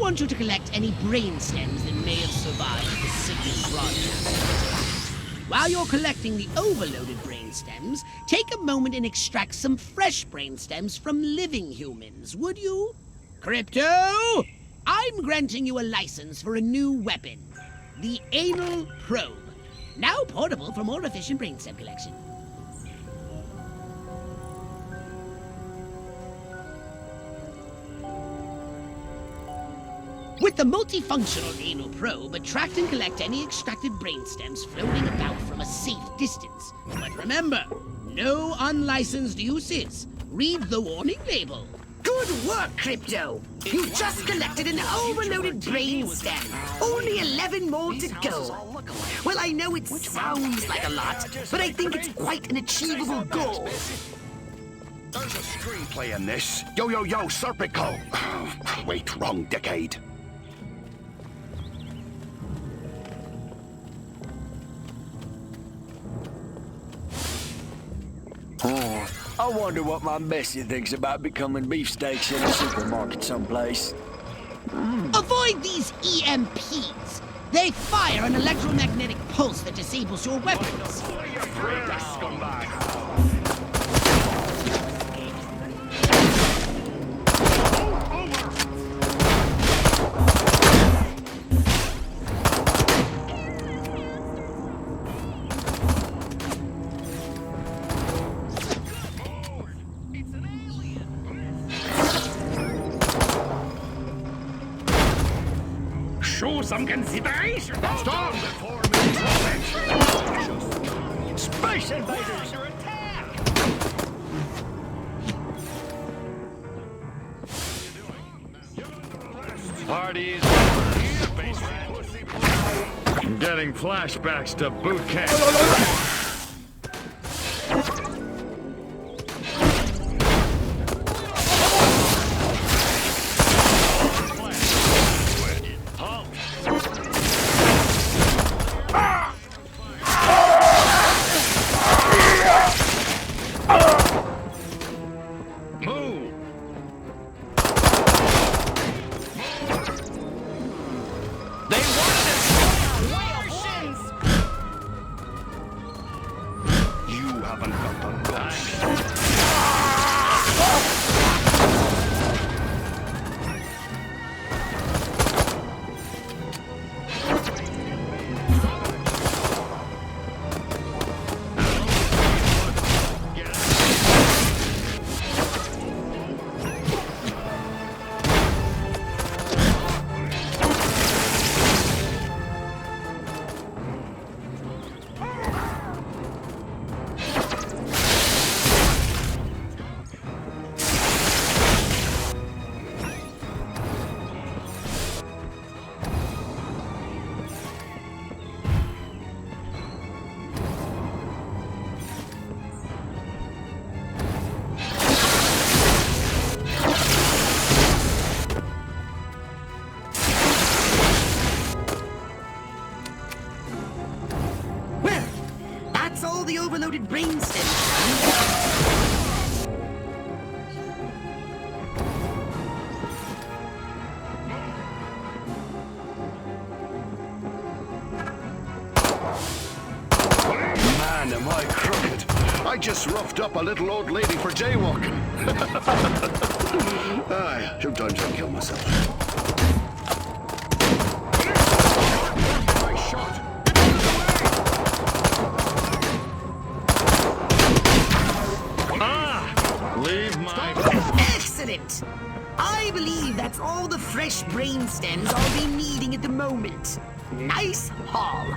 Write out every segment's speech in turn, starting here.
want you to collect any brain stems that may have survived the signal broadcast. While you're collecting the overloaded brain stems, take a moment and extract some fresh brain stems from living humans, would you? Crypto! I'm granting you a license for a new weapon. The Anal Probe. Now portable for more efficient brainstem collection. With the multifunctional anal probe, attract and collect any extracted brainstems floating about from a safe distance. But remember, no unlicensed uses. Read the warning label. Good work, Crypto! You just collected an overloaded brainstem. Only 11 more to go. Well, I know it sounds like a lot, but I think it's quite an achievable goal. There's a screenplay in this. Yo, yo, yo, Serpico. Wait, wrong decade. Oh, I wonder what my Bessie thinks about becoming beefsteaks in a supermarket someplace. Avoid these EMPs. They fire an electromagnetic pulse that disables your weapons. Show some consideration. Stop before me. Space invaders! Parties. I'm getting flashbacks to boot camp. All the overloaded brainstems. Man, am I crooked. I just roughed up a little old lady for jaywalking. Aye, sometimes I kill myself. Nice shot. Leave my... Excellent! I believe that's all the fresh brainstems I'll be needing at the moment. Nice haul.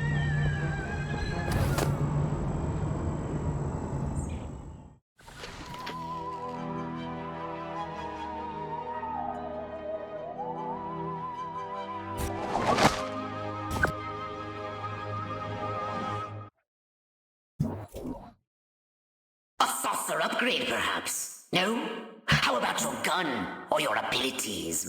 A saucer upgrade, perhaps? No? How about your gun or your abilities?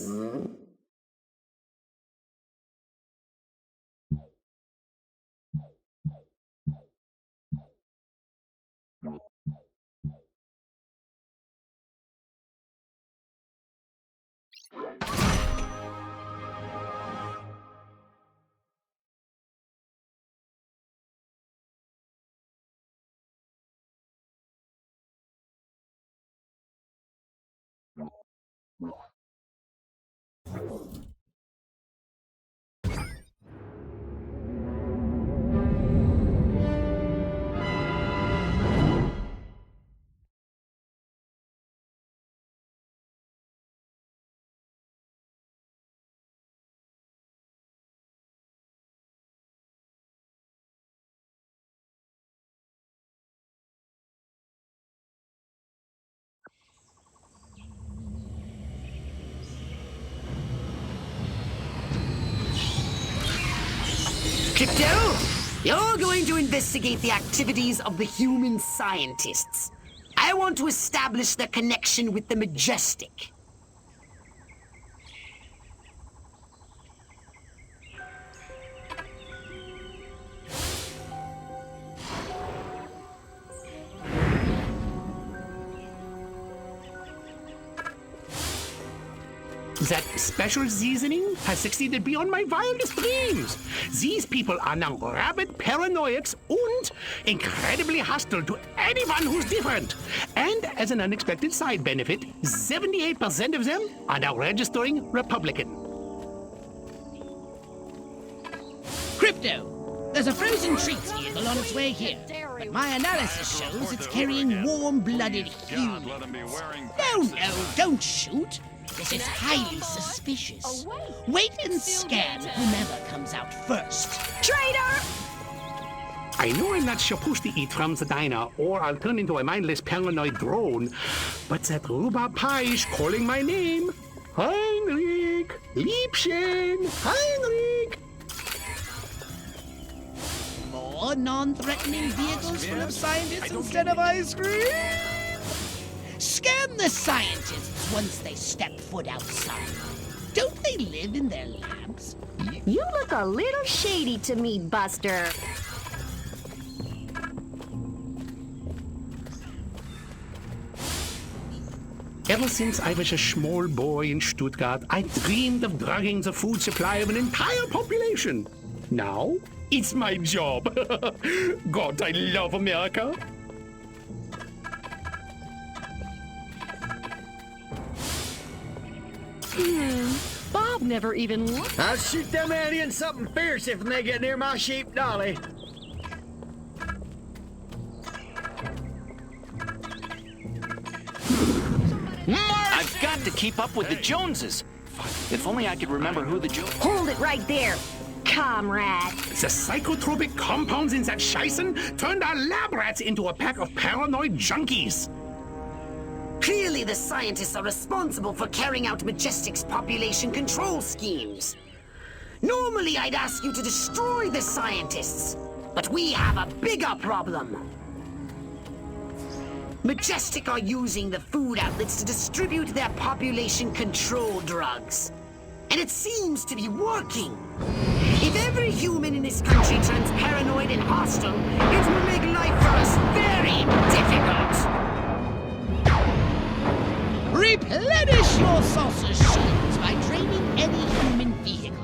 Crypto, you're going to investigate the activities of the human scientists. I want to establish their connection with the Majestic. That special seasoning has succeeded beyond my wildest dreams. These people are now rabid paranoiacs and incredibly hostile to anyone who's different. And as an unexpected side benefit, 78% of them are now registering Republican. Crypto, there's a frozen treats vehicle on its way here, but my analysis shows it's carrying warm-blooded humans. No, don't shoot. This is highly suspicious. Wait and scan whomever comes out first. Traitor! I know I'm not supposed to eat from the diner, or I'll turn into a mindless paranoid drone, but that rhubarb pie is calling my name. Heinrich! Liebchen! Heinrich! More non-threatening vehicles full of scientists instead of ice cream? Scan the scientists once they step foot outside. Don't they live in their labs? You look a little shady to me, Buster. Ever since I was a small boy in Stuttgart, I dreamed of drugging the food supply of an entire population. Now, it's my job. God, I love America. Bob never even looked. I'll shoot them aliens something fierce if they get near my sheep dolly. I've got to keep up with the Joneses. If only I could remember who the Joneses... Hold it right there, comrade. The psychotropic compounds in that Scheißen turned our lab rats into a pack of paranoid junkies. Clearly, the scientists are responsible for carrying out Majestic's population control schemes. Normally, I'd ask you to destroy the scientists, but we have a bigger problem. Majestic are using the food outlets to distribute their population control drugs. And it seems to be working. If every human in this country turns paranoid and hostile, it will make life for us very difficult. Replenish your saucer shields by draining any human vehicle.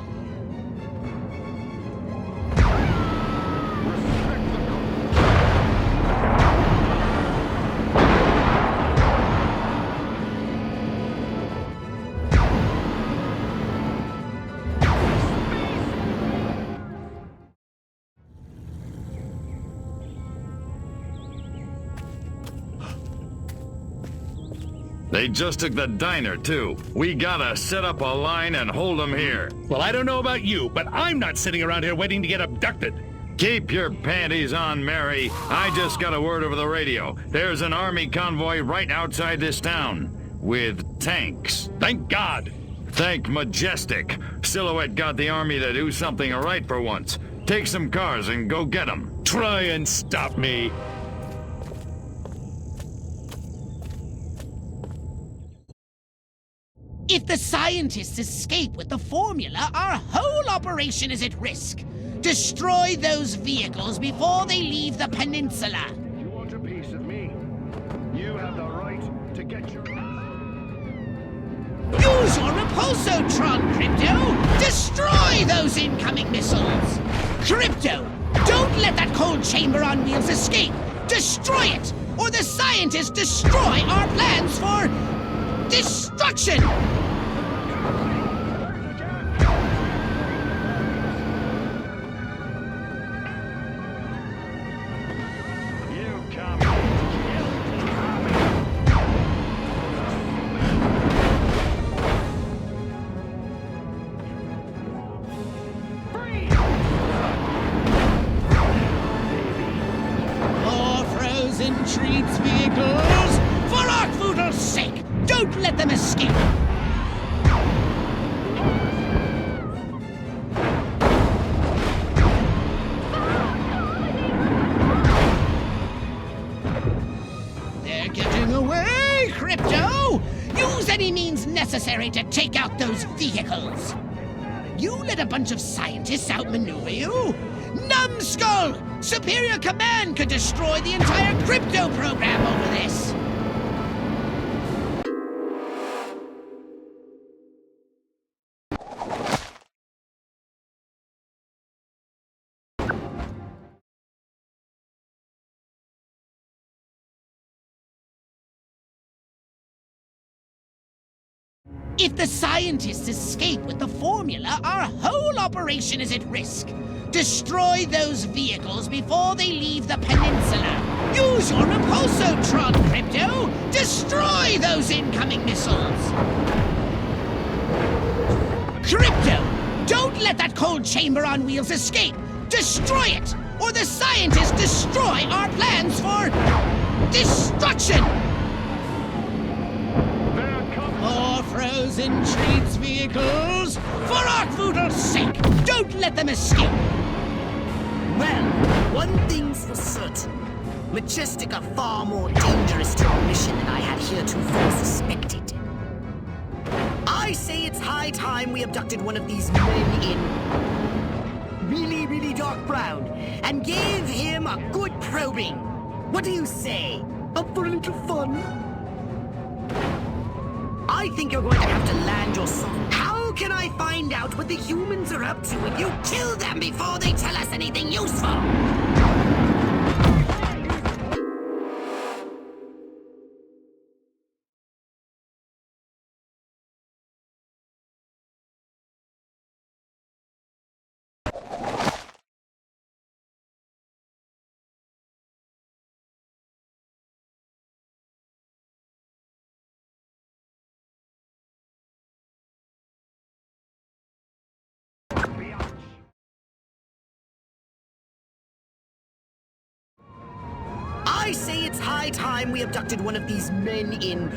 They just took the diner, too. We gotta set up a line and hold them here. Well, I don't know about you, but I'm not sitting around here waiting to get abducted. Keep your panties on, Mary. I just got a word over the radio. There's an army convoy right outside this town. With tanks. Thank God. Thank Majestic. Silhouette got the army to do something right for once. Take some cars and go get them. Try and stop me. If the scientists escape with the formula, our whole operation is at risk. Destroy those vehicles before they leave the peninsula. You want a piece of me? You have the right to get your... Use your repulsotron, Crypto! Destroy those incoming missiles! Crypto, don't let that cold chamber on wheels escape! Destroy it! Or the scientists destroy our plans for... Destruction! More frozen treats vehicles! For Arkvoodle's sake, don't let them escape! They're getting away, Crypto! Use any means necessary to take out those vehicles! You let a bunch of scientists outmaneuver you? Numbskull! Superior Command could destroy the entire crypto program over this! If the scientists escape with the formula, our whole operation is at risk. Destroy those vehicles before they leave the peninsula. Use your Repulsotron, Crypto! Destroy those incoming missiles! Crypto! Don't let that cold chamber on wheels escape! Destroy it! Or the scientists destroy our plans for destruction! More frozen treats vehicles! For Arkvoodle's sake, don't let them escape! Well, one thing's for certain. Majestic are far more dangerous to our mission than I had heretofore suspected. I say it's high time we abducted one of these men in really, really dark brown and gave him a good probing. What do you say? Up for a little fun? I think you're going to have to land yourself. How can I find out what the humans are up to if you kill them before they tell us anything useful? I say it's high time we abducted one of these men in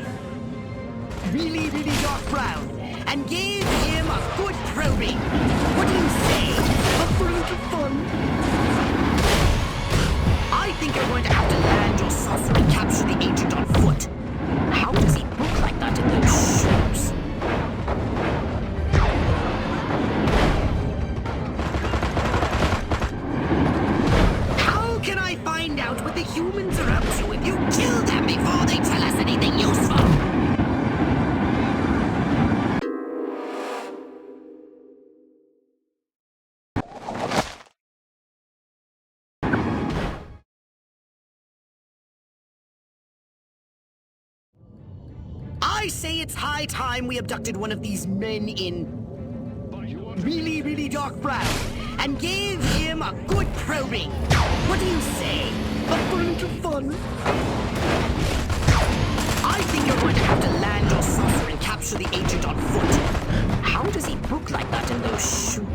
really, really dark brown and gave him a good probing. What do you say? Up for a little fun? I think you're going to have to land your saucer and capture the agent on foot. How does he look like that in those shoes? How can I find out what the humans are up to if you kill them before they tell us anything useful? I say it's high time we abducted one of these men in really, really dark brown and gave him a good probing. What do you say? Up for a little fun? I think you're going to have to land your saucer and capture the agent on foot. How does he look like that in those shoes?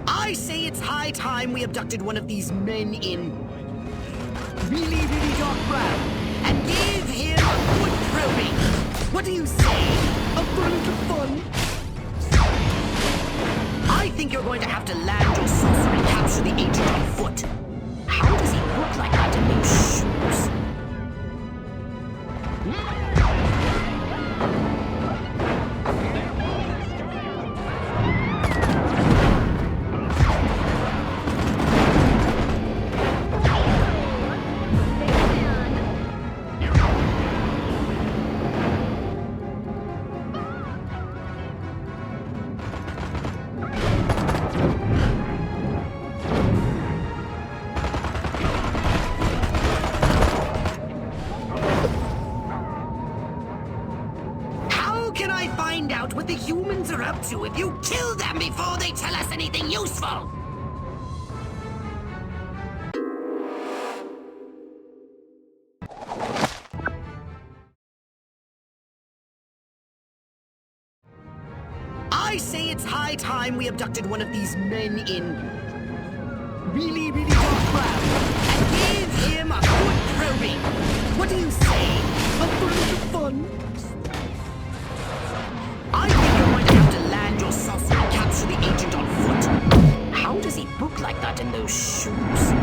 I say it's high time we abducted one of these men in really, really dark brown and gave him a good probing. What do you say? Up for a little fun? think you're going to have to land your saucer and capture the agent on foot. How does he look like that in those shoes? Find out what the humans are up to if you kill them before they tell us anything useful! I say it's high time we abducted one of these men in really dark brown and gave him a good probing. What do you say? A bit of fun? I think you're going to have to land your saucer and capture the agent on foot. How does he look like that in those shoes?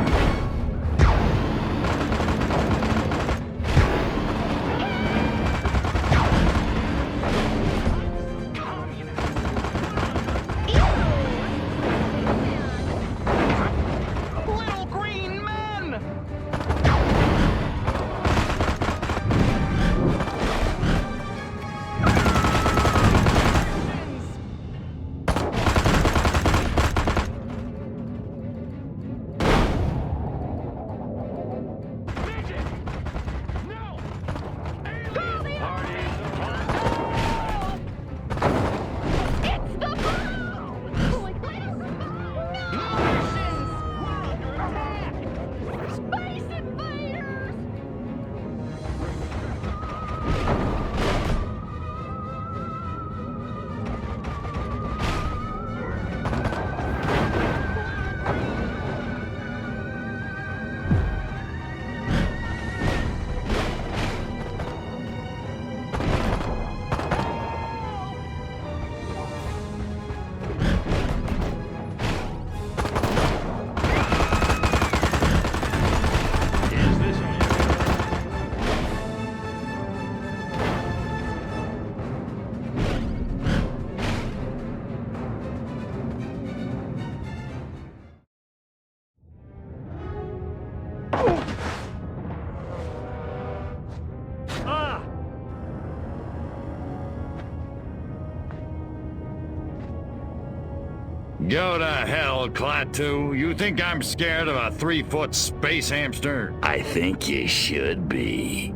Go to hell, Klaatu. You think I'm scared of a 3-foot space hamster? I think you should be.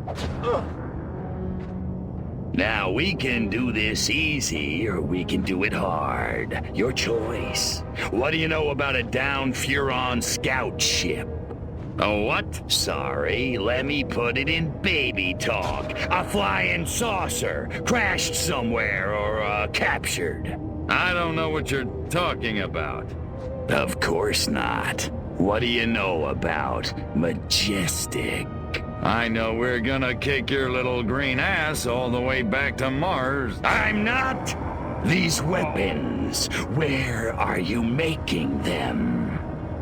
Now, we can do this easy, or we can do it hard. Your choice. What do you know about a downed Furon scout ship? A what? Sorry, let me put it in baby talk. A flying saucer, crashed somewhere, or captured. I don't know what you're talking about. Of course not. What do you know about Majestic? I know we're gonna kick your little green ass all the way back to Mars. I'm not! These weapons, where are you making them?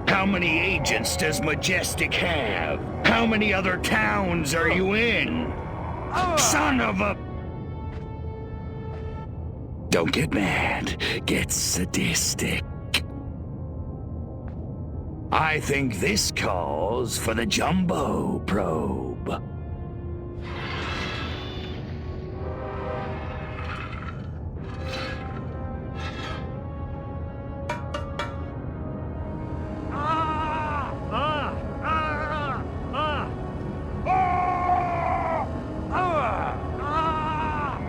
How many agents does Majestic have? How many other towns are you in? Son of a... Don't get mad. Get sadistic. I think this calls for the Jumbo Probe.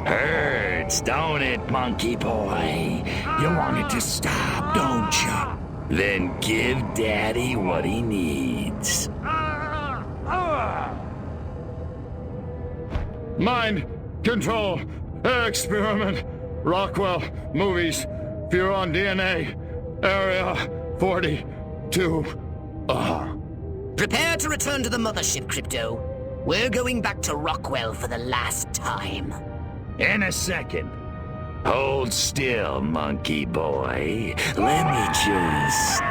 Hurts, don't it, monkey boy? You want it to stop, don't you? Then give Daddy what he needs. Mind control experiment. Rockwell movies. Furon DNA. Area 42. Prepare to return to the mothership, Crypto. We're going back to Rockwell for the last time. In a second. Hold still, monkey boy. Let me just...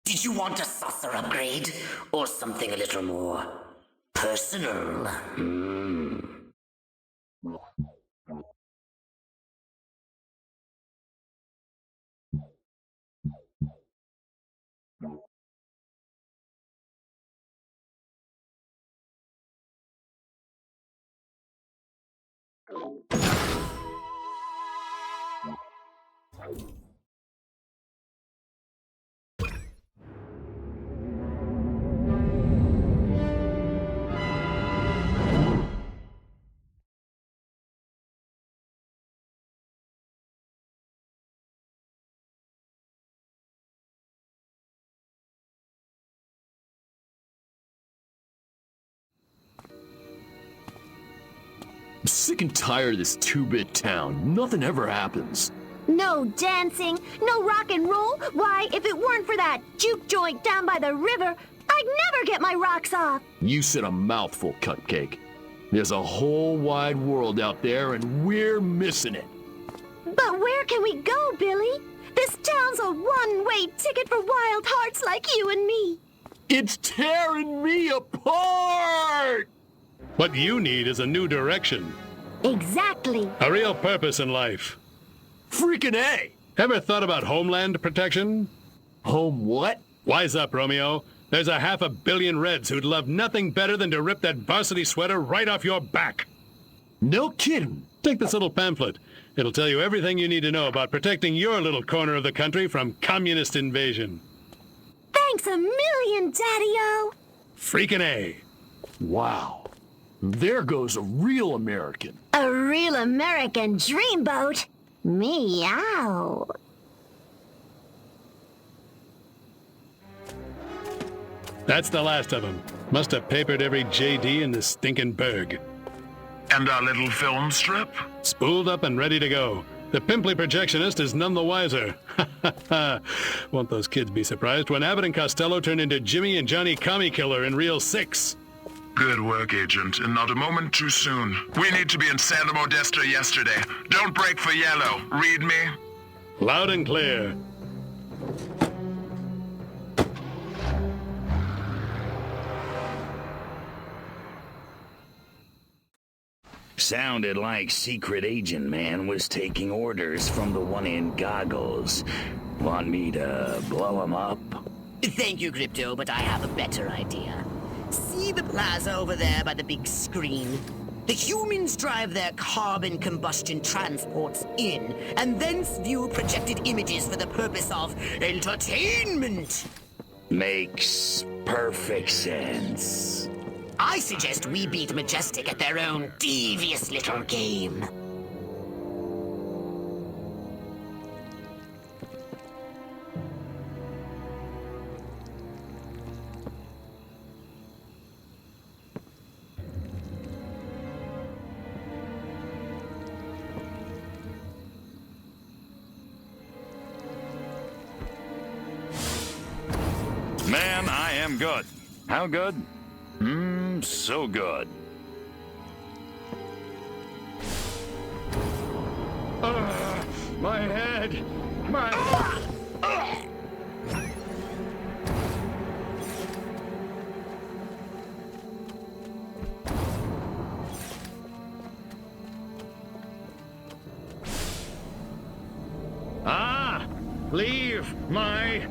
Did you want a saucer upgrade? Or something a little more personal? I'm sick and tired of this 2-bit town. Nothing ever happens. No dancing, no rock and roll. Why, if it weren't for that juke joint down by the river, I'd never get my rocks off. You said a mouthful, Cupcake. There's a whole wide world out there, and we're missing it. But where can we go, Billy? This town's a one-way ticket for wild hearts like you and me. It's tearing me apart! What you need is a new direction. Exactly. A real purpose in life. Freaking A! Ever thought about homeland protection? Home what? Wise up, Romeo. There's a 500 million Reds who'd love nothing better than to rip that varsity sweater right off your back. No kidding. Take this little pamphlet. It'll tell you everything you need to know about protecting your little corner of the country from communist invasion. Thanks a million, Daddy-O. Freaking A. Wow. There goes a real American. A real American dreamboat. Meow. That's the last of them. Must have papered every JD in this stinking burg. And our little film strip? Spooled up and ready to go. The pimply projectionist is none the wiser. Won't those kids be surprised when Abbott and Costello turn into Jimmy and Johnny Commie Killer in Reel 6? Good work, Agent, and not a moment too soon. We need to be in Santa Modesta yesterday. Don't break for yellow. Read me? Loud and clear. Sounded like Secret Agent Man was taking orders from the one in goggles. Want me to blow him up? Thank you, Crypto, but I have a better idea. See the plaza over there by the big screen? The humans drive their carbon combustion transports in, and thence view projected images for the purpose of entertainment. Makes perfect sense. I suggest we beat Majestic at their own devious little game. Man, I am good. How good? So good. My head! Leave my...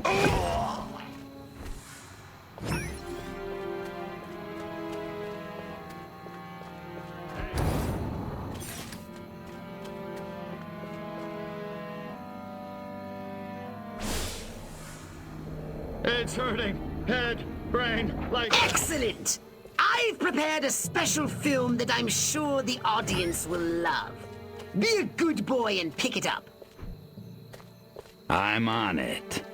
It's hurting. Head, brain, like... Excellent! I've prepared a special film that I'm sure the audience will love. Be a good boy and pick it up. I'm on it.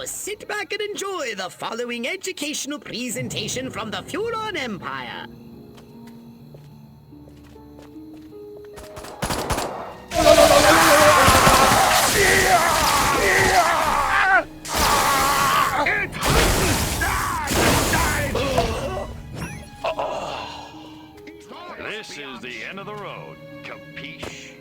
sit back and enjoy the following educational presentation from the Furon Empire. This is the end of the road. Capiche?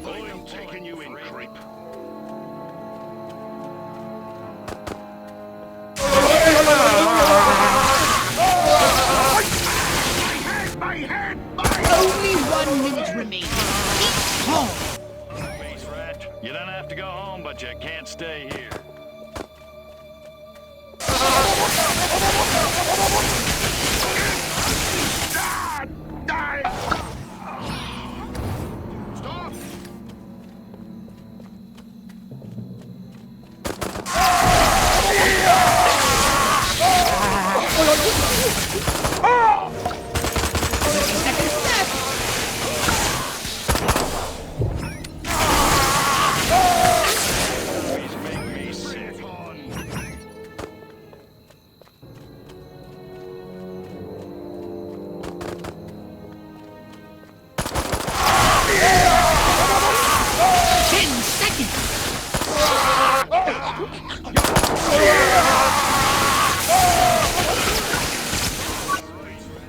I'm taking you in, creep. Only 1 minute remaining. Keep calm. Face rat, you don't have to go home, but you can't stay here. Stop! Always make me sick.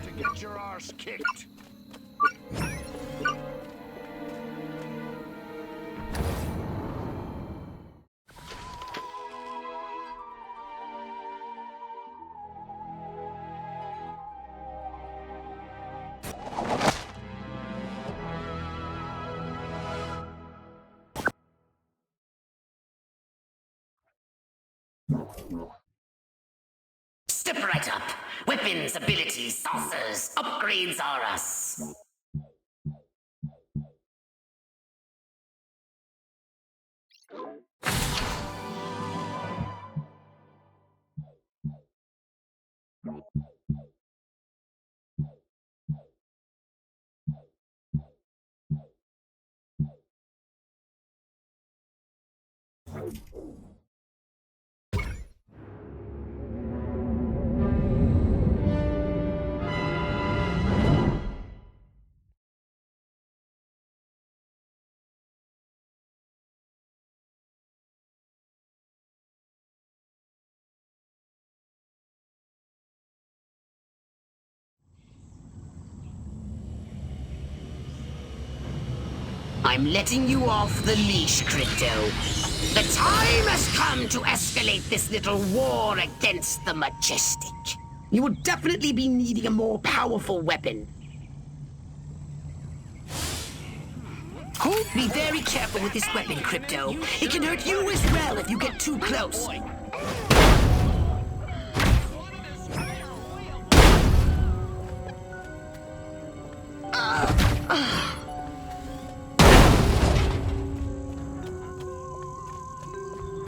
To get your arse kicked. Step right up. Weapons, abilities, saucers, upgrades are us. I'm letting you off the leash, Crypto. The time has come to escalate this little war against the Majestic. You will definitely be needing a more powerful weapon. Be very careful with this weapon, Crypto. It can hurt you as well if you get too close.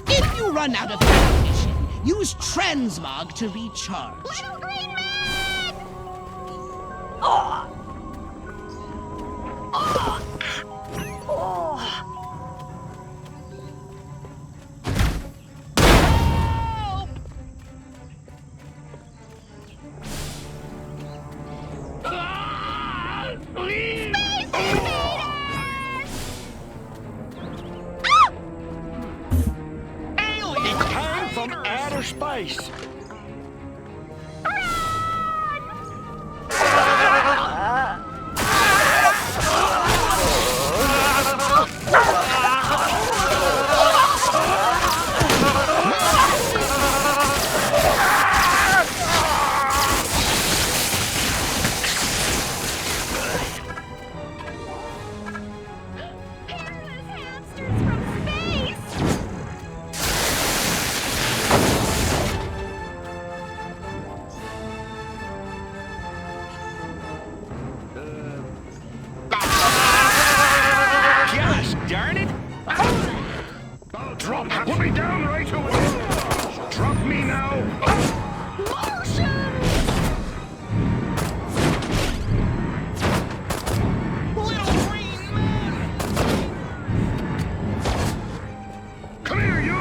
If you run out of ammunition, use transmog to recharge. Little green man! It came from outer space. Put me down right away! Drop me now! Come here, you!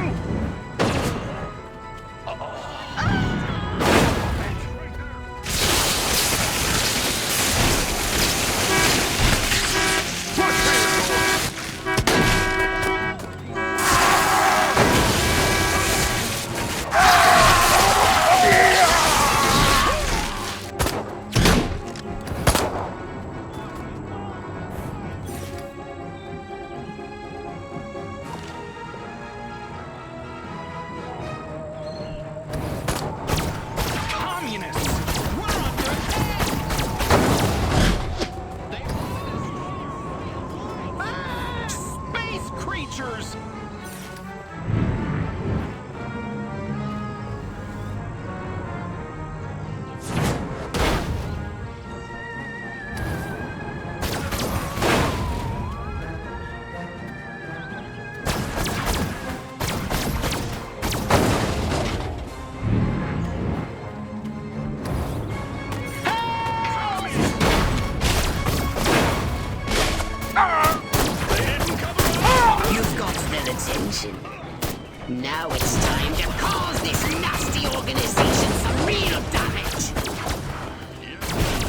Now it's time to cause this nasty organization some real damage.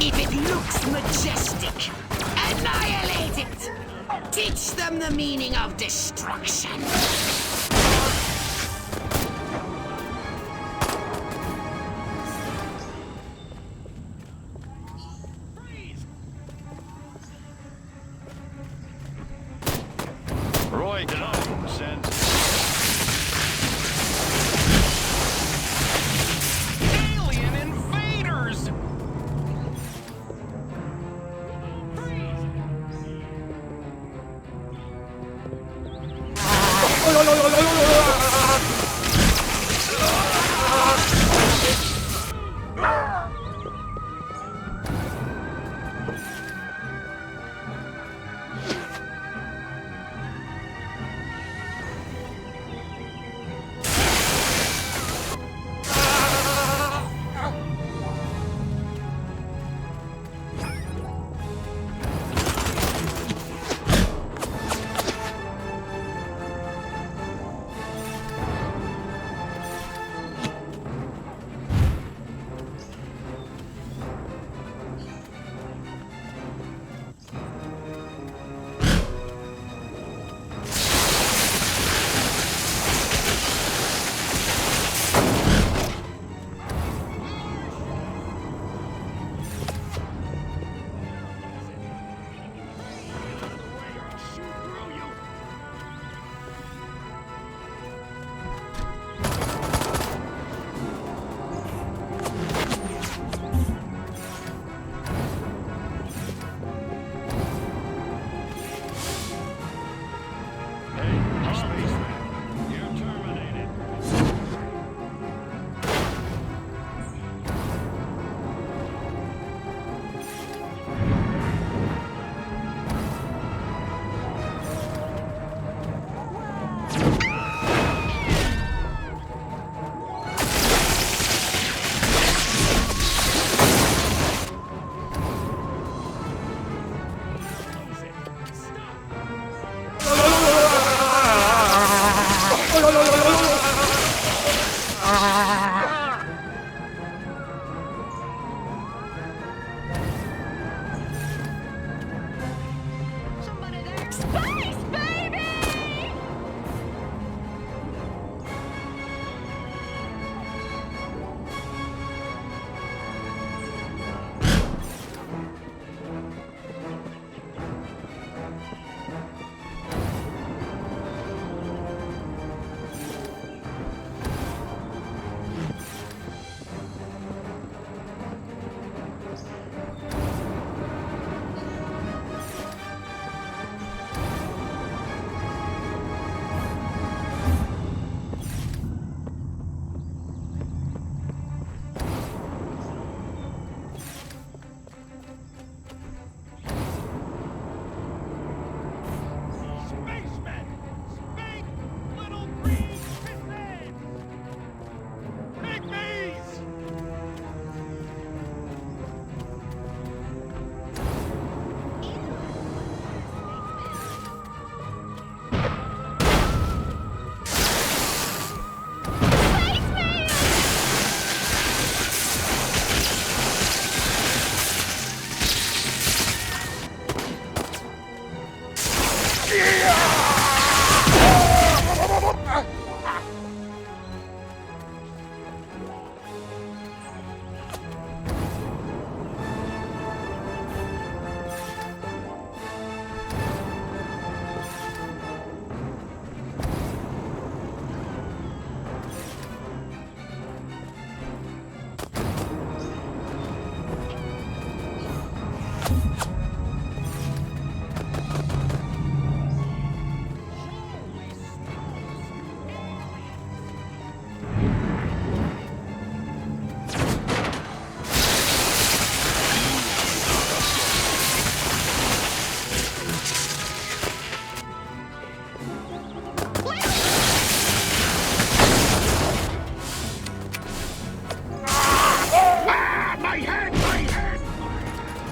If it looks majestic, annihilate it. Teach them the meaning of destruction. Roy Down sends...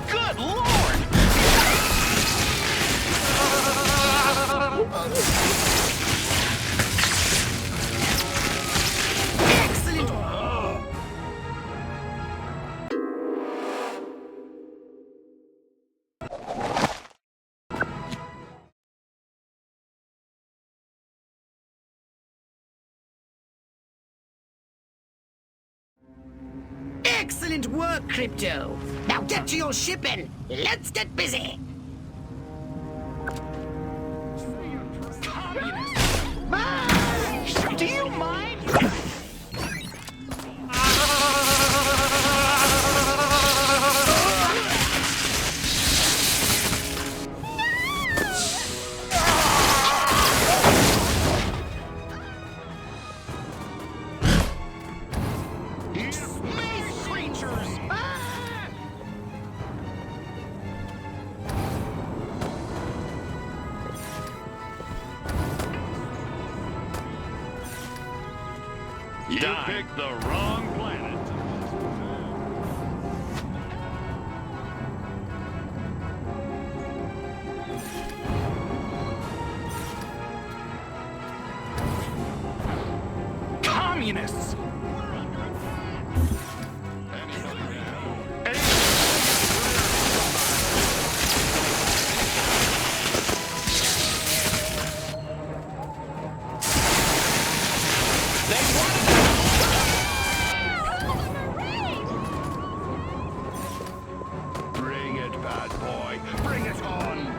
Good lord! Excellent. Excellent work, Crypto. Now get to your ship and let's get busy. Do you mind? Space creatures! You picked the wrong planet. Communists! Bring it, bad boy. Bring it on.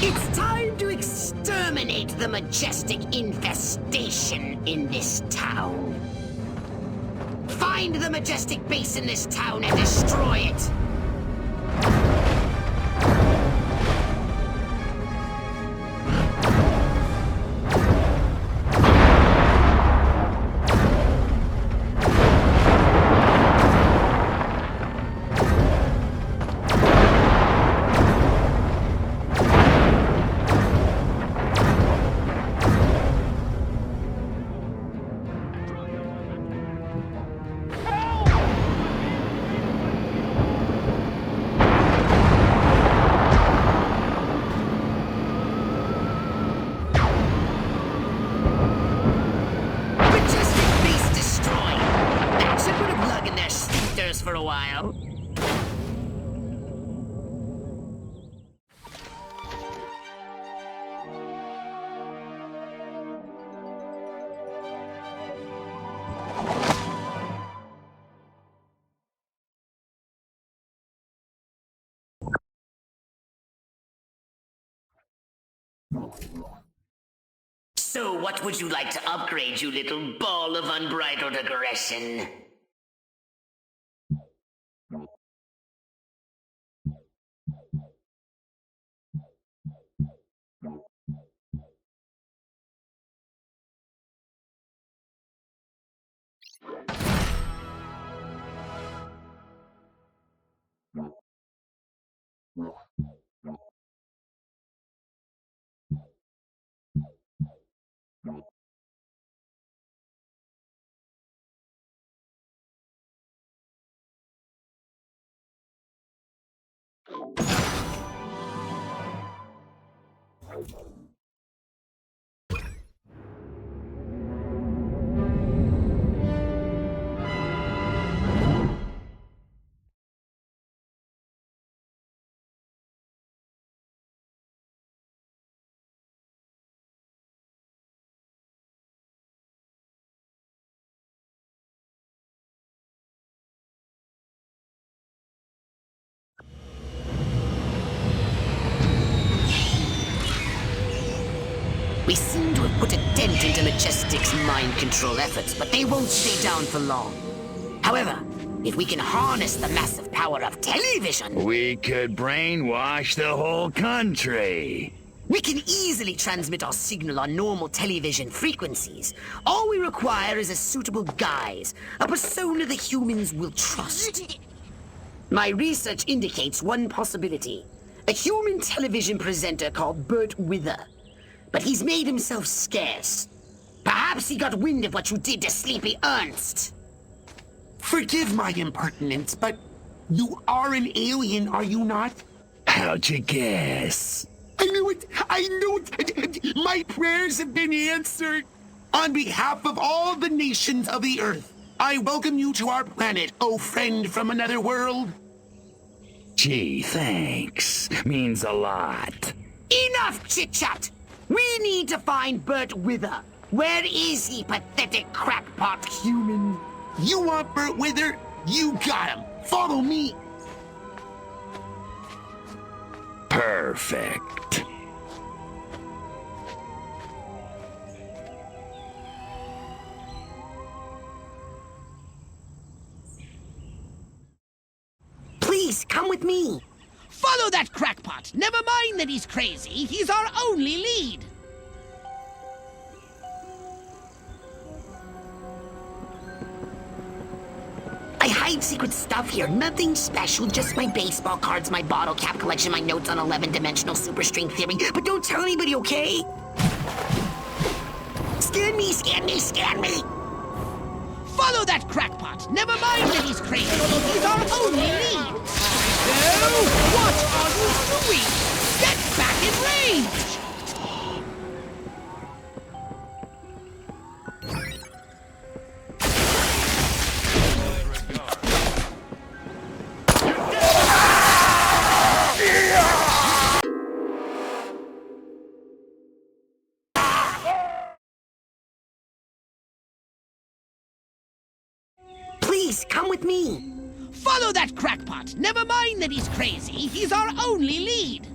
It's time to exterminate the majestic infestation in this town. Find the majestic base in this town and destroy it. Majestic base destroyed. That should put a plug in their sphincters for a while. So what would you like to upgrade, you little ball of unbridled aggression? We seem to have put a dent into Majestic's mind control efforts, but they won't stay down for long. However, if we can harness the massive power of television, We could brainwash the whole country. we can easily transmit our signal on normal television frequencies. All we require is a suitable guise, a persona the humans will trust. My research indicates one possibility. A human television presenter called Bert Wither. But he's made himself scarce. Perhaps he got wind of what you did to Sleepy Ernst. Forgive my impertinence, but you are an alien, are you not? How'd you guess? I knew it! I knew it! My prayers have been answered! On behalf of all the nations of the Earth, I welcome you to our planet, oh friend from another world. Gee, thanks. Means a lot. Enough chit-chat! We need to find Bert Wither. Where is he, pathetic crackpot human? You want Bert Wither? You got him! Follow me! Perfect. Please, come with me. Follow that crackpot. Never mind that he's crazy. He's our only lead. I hide secret stuff here. Nothing special. Just my baseball cards, my bottle cap collection, my notes on 11-dimensional superstring theory. But don't tell anybody, okay? Scan me, scan me, scan me. Follow that crackpot. Never mind that he's crazy. He's our only lead. So, what are you doing? Get back in range! Please, come with me. Follow that crackpot. Never mind that he's crazy. He's our only lead.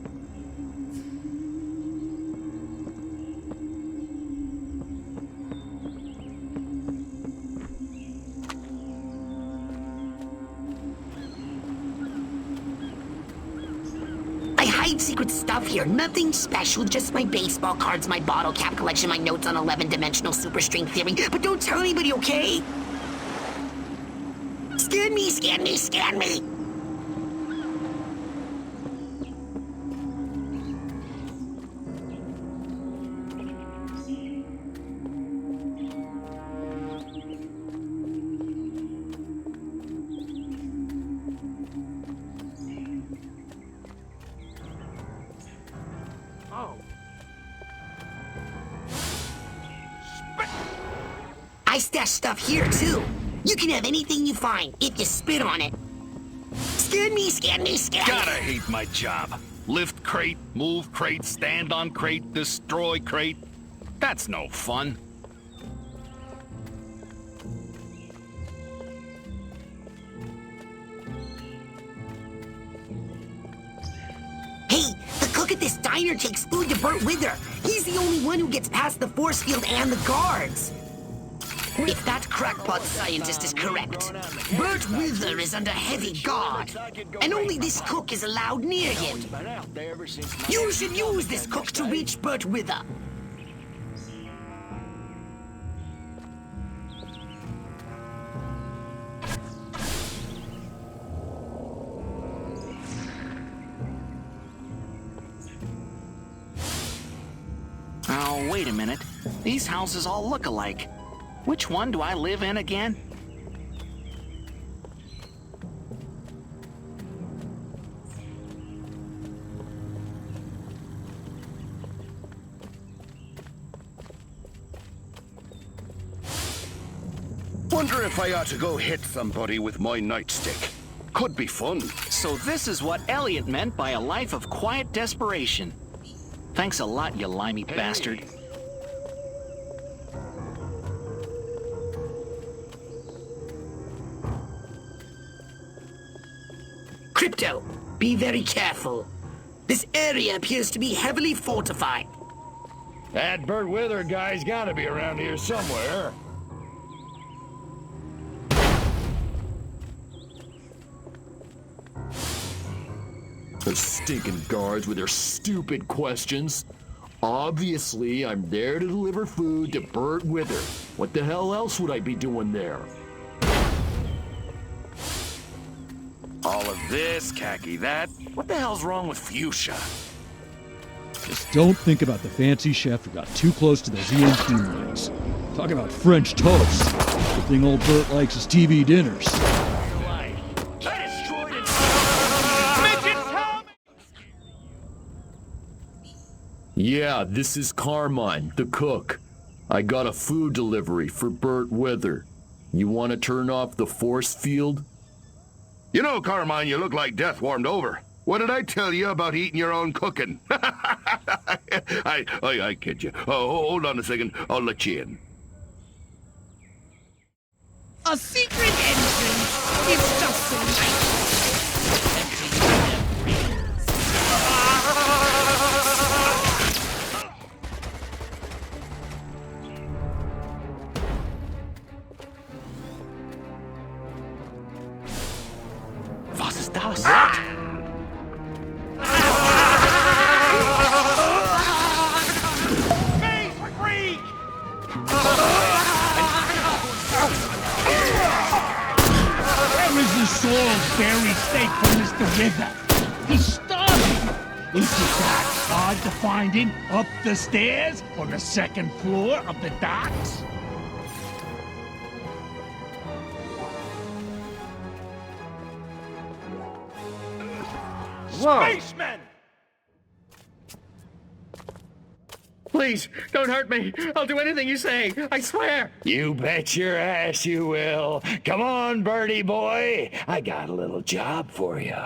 I hide secret stuff here. Nothing special. Just my baseball cards, my bottle cap collection, my notes on 11-dimensional superstring theory. But don't tell anybody, okay? Scan me, scan me, scan me. I stash stuff here, too. You can have anything you find if you spit on it. Scan me, scan me, scan me. Gotta hate my job. Lift crate, move crate, stand on crate, destroy crate. That's no fun. Hey, the cook at this diner takes food to Bert Wither. He's the only one who gets past the force field and the guards. If that crackpot scientist is correct, Bert Wither is under heavy guard, and only this cook is allowed near him. You should use this cook to reach Bert Wither. Oh, wait a minute. These houses all look alike. Which one do I live in again? Wonder if I ought to go hit somebody with my nightstick. Could be fun. So this is what Elliot meant by a life of quiet desperation. Thanks a lot, you limey bastard. Crypto, be very careful. This area appears to be heavily fortified. That Burt Wither guy's gotta be around here somewhere. Those stinking guards with their stupid questions. Obviously, I'm there to deliver food to Burt Wither. What the hell else would I be doing there? All of this, khaki that. What the hell's wrong with fuchsia? Just don't think about the fancy chef who got too close to those EMP mics. Talk about French toast. The thing old Bert likes is TV dinners. Yeah, this is Carmine, the cook. I got a food delivery for Burt Wither. You want to turn off the force field? You know, Carmine, you look like death warmed over. What did I tell you about eating your own cooking? I kid you. Oh, hold on a second. I'll let you in. A secret entrance! It's just so nice! Was ist das? Where is the Salisbury steak from Mr. Wither? He's starving. Is it that hard to find him up the stairs on the second floor of the docks? Whoa! Spacemen! Please, don't hurt me. I'll do anything you say. I swear. You bet your ass you will. Come on, birdie boy. I got a little job for you.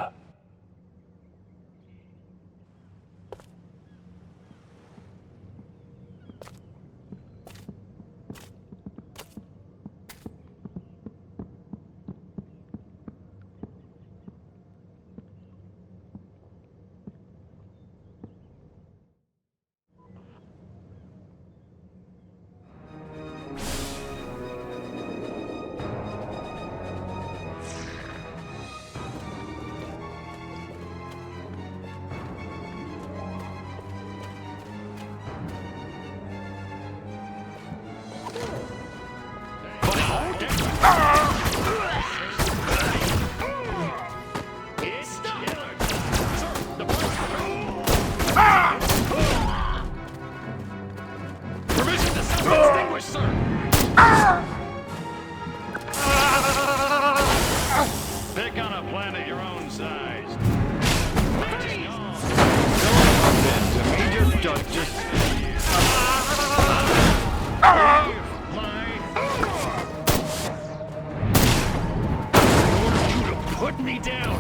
Pick on a planet your own size. Put me down.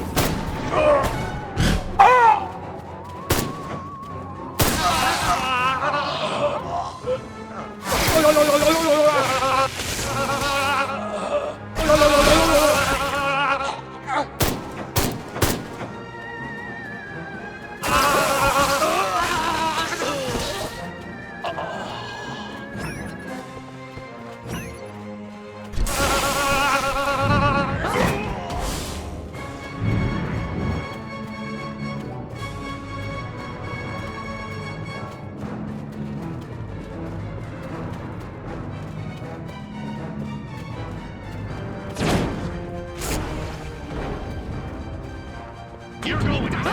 You're going to...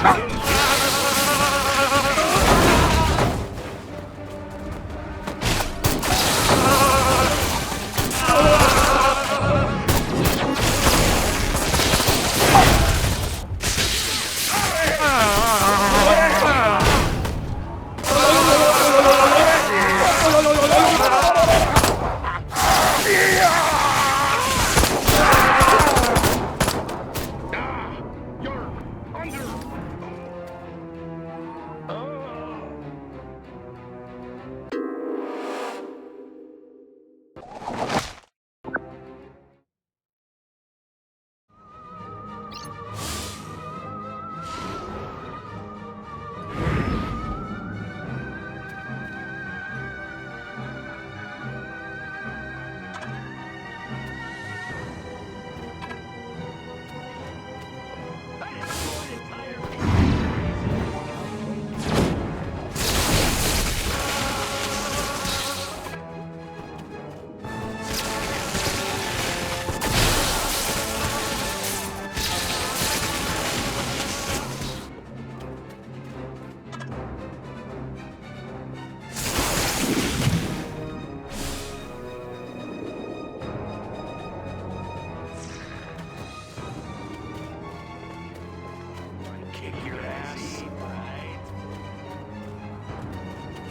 kick your ass.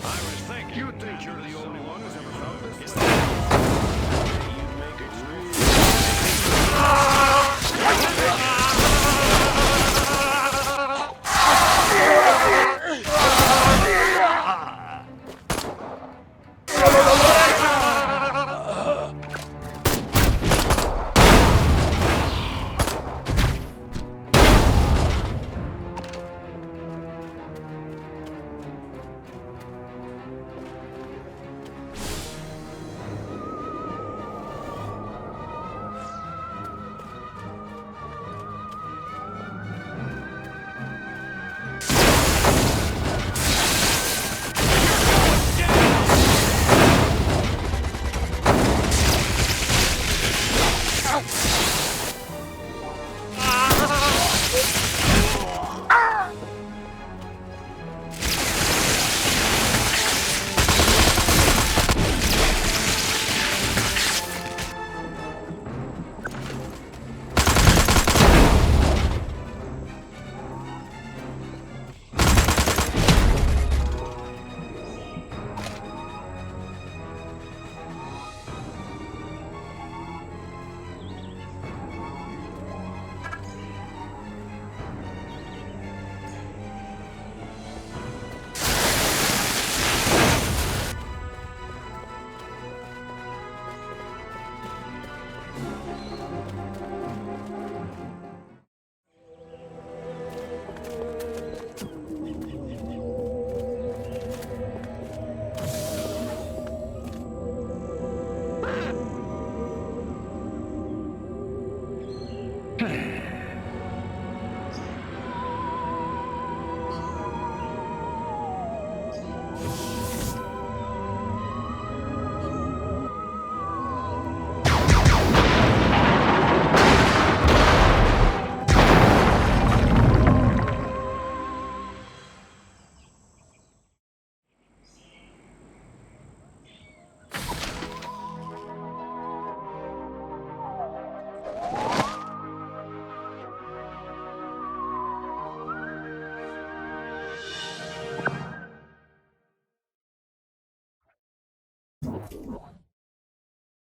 I was thinking. You think you're the only one who's ever felt this? You make it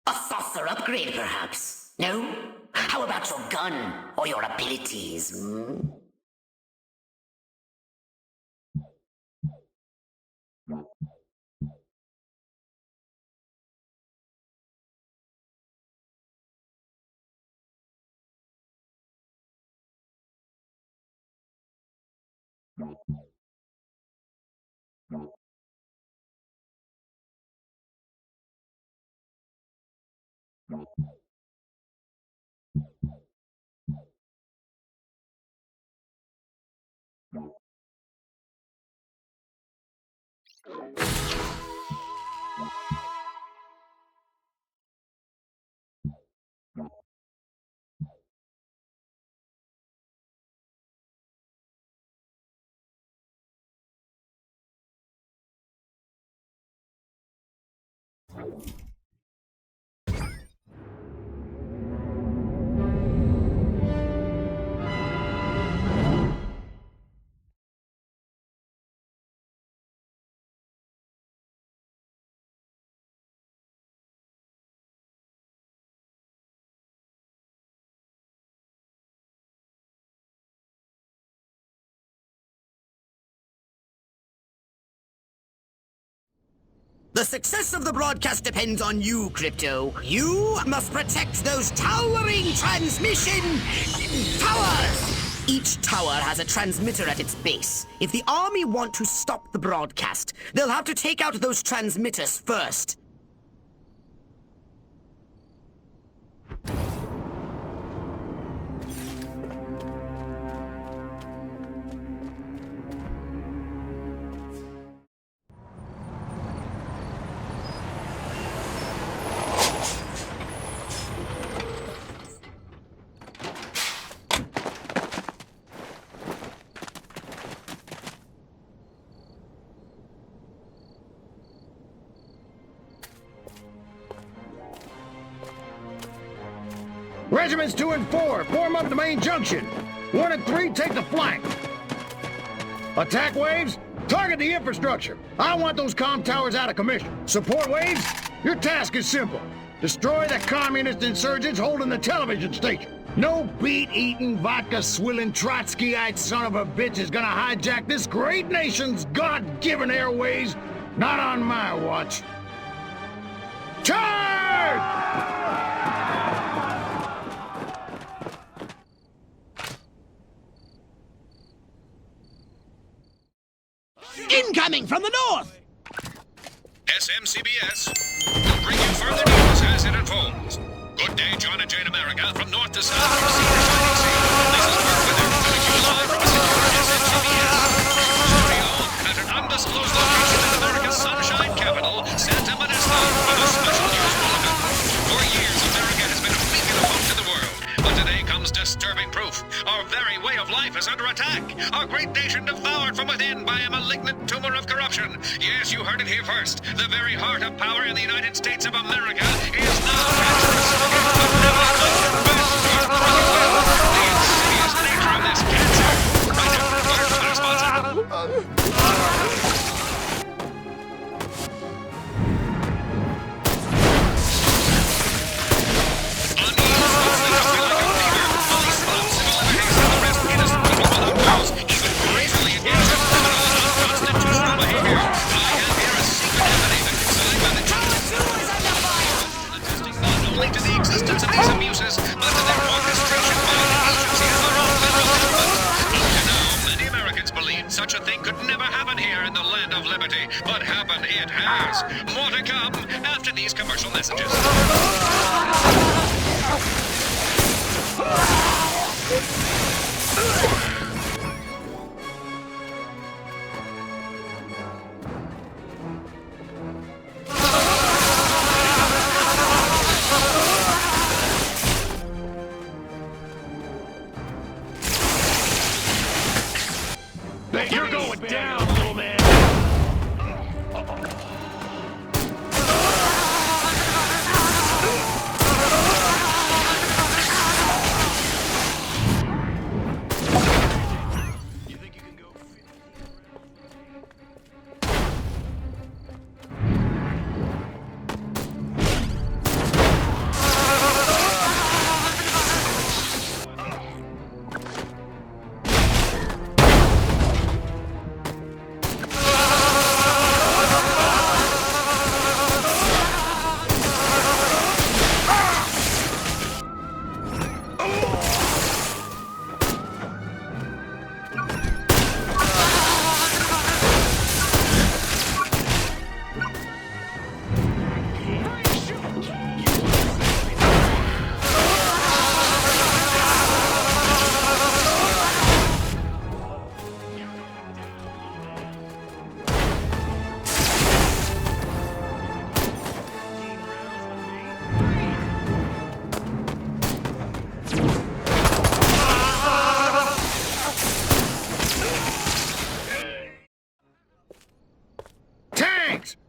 A saucer upgrade, perhaps? No? How about your gun or your abilities? The success of the broadcast depends on you, Crypto. You must protect those towering transmission towers! Each tower has a transmitter at its base. If the army want to stop the broadcast, they'll have to take out those transmitters first. Regiments 2 and 4, form up the main junction. 1 and 3, take the flank. Attack waves? Target the infrastructure. I want those comm towers out of commission. Support waves? Your task is simple. Destroy the communist insurgents holding the television station. No beet-eating, vodka-swilling, Trotskyite son of a bitch is gonna hijack this great nation's God-given airways. Not on my watch. Charge! Incoming from the north! SMCBS will bring you further news as it unfolds. Good day, John and Jane America, from north to south, from sea to shining sea. This is Mark Wither, coming to you live from a secure SMCBS studio at an undisclosed location in America's sunshine capital, Santa Monica, with a special news bulletin. For years, America has been a beacon of hope to the world, but today comes disturbing proof. Our very way of life is under attack. Our great nation devoured from within by a malignant tumor of corruption. Yes, you heard it here first. The very heart of power in the United States of America is now cancerous. The insidious nature of this cancer. Right now, word from the responsible. To the existence of these abuses, but to their orchestration by the agency of our own federal government. Up to now, many Americans believed such a thing could never happen here in the land of liberty, but happen it has. More to come after these commercial messages. You're going down, little man!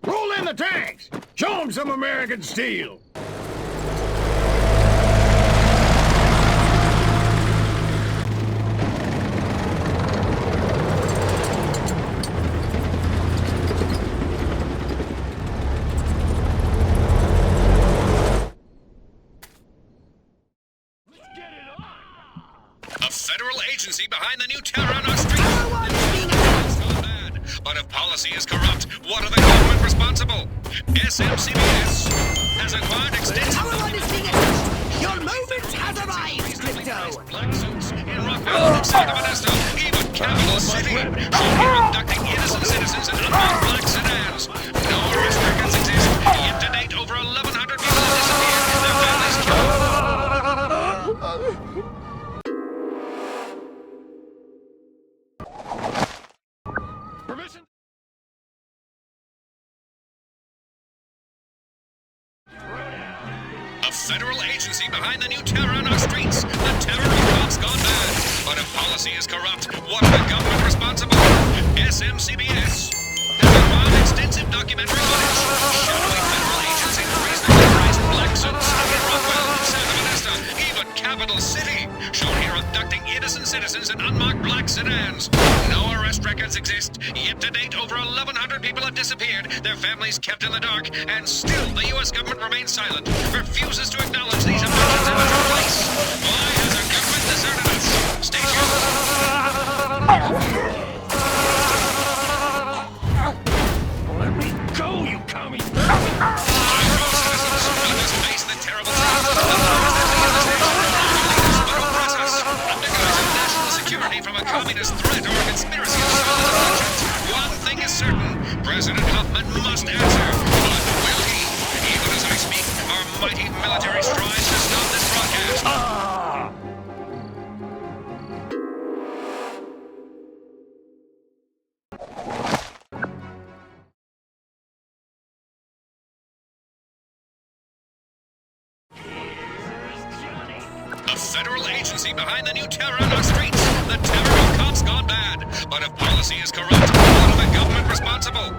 Roll in the tanks! Show them some American steel! A federal agency behind the new terror on our streets. But if policy is corrupt, what are the government responsible? SMCBS has acquired extensive... Our one is being attacked! Your moment has arrived, Crypto! Black suits in Rockville, Santa Monica, even Capital City. So we're inducting innocent citizens in unmarked black sedans. No arrest records exist. Yet to date, over 1,100 people have disappeared. Their families killed. A federal agency behind the new terror on our streets. The terror of cops gone bad. But if policy is corrupt, what are the government responsible? SMCBS has acquired extensive documentary footage showing federal agents increase their black suits in Rockwell, Santa Monica, even capital city, shown here abducting innocent citizens in unmarked black sedans. No arrest records exist, yet to date over 1,100 people have disappeared, their families kept in the dark, and still the U.S. government remains silent, refuses to acknowledge these abductions ever took place. Why has our government deserted us? Stay tuned. Let me go, you commie! From a communist threat or a conspiracy of solid abductions. One thing is certain, President Hoffman must answer. But will he? Even as I speak, our mighty military strives to stop this broadcast. A federal agency behind the new terror on our streets. The terror of cops gone bad. But if policy is corrupt, what of the government responsible?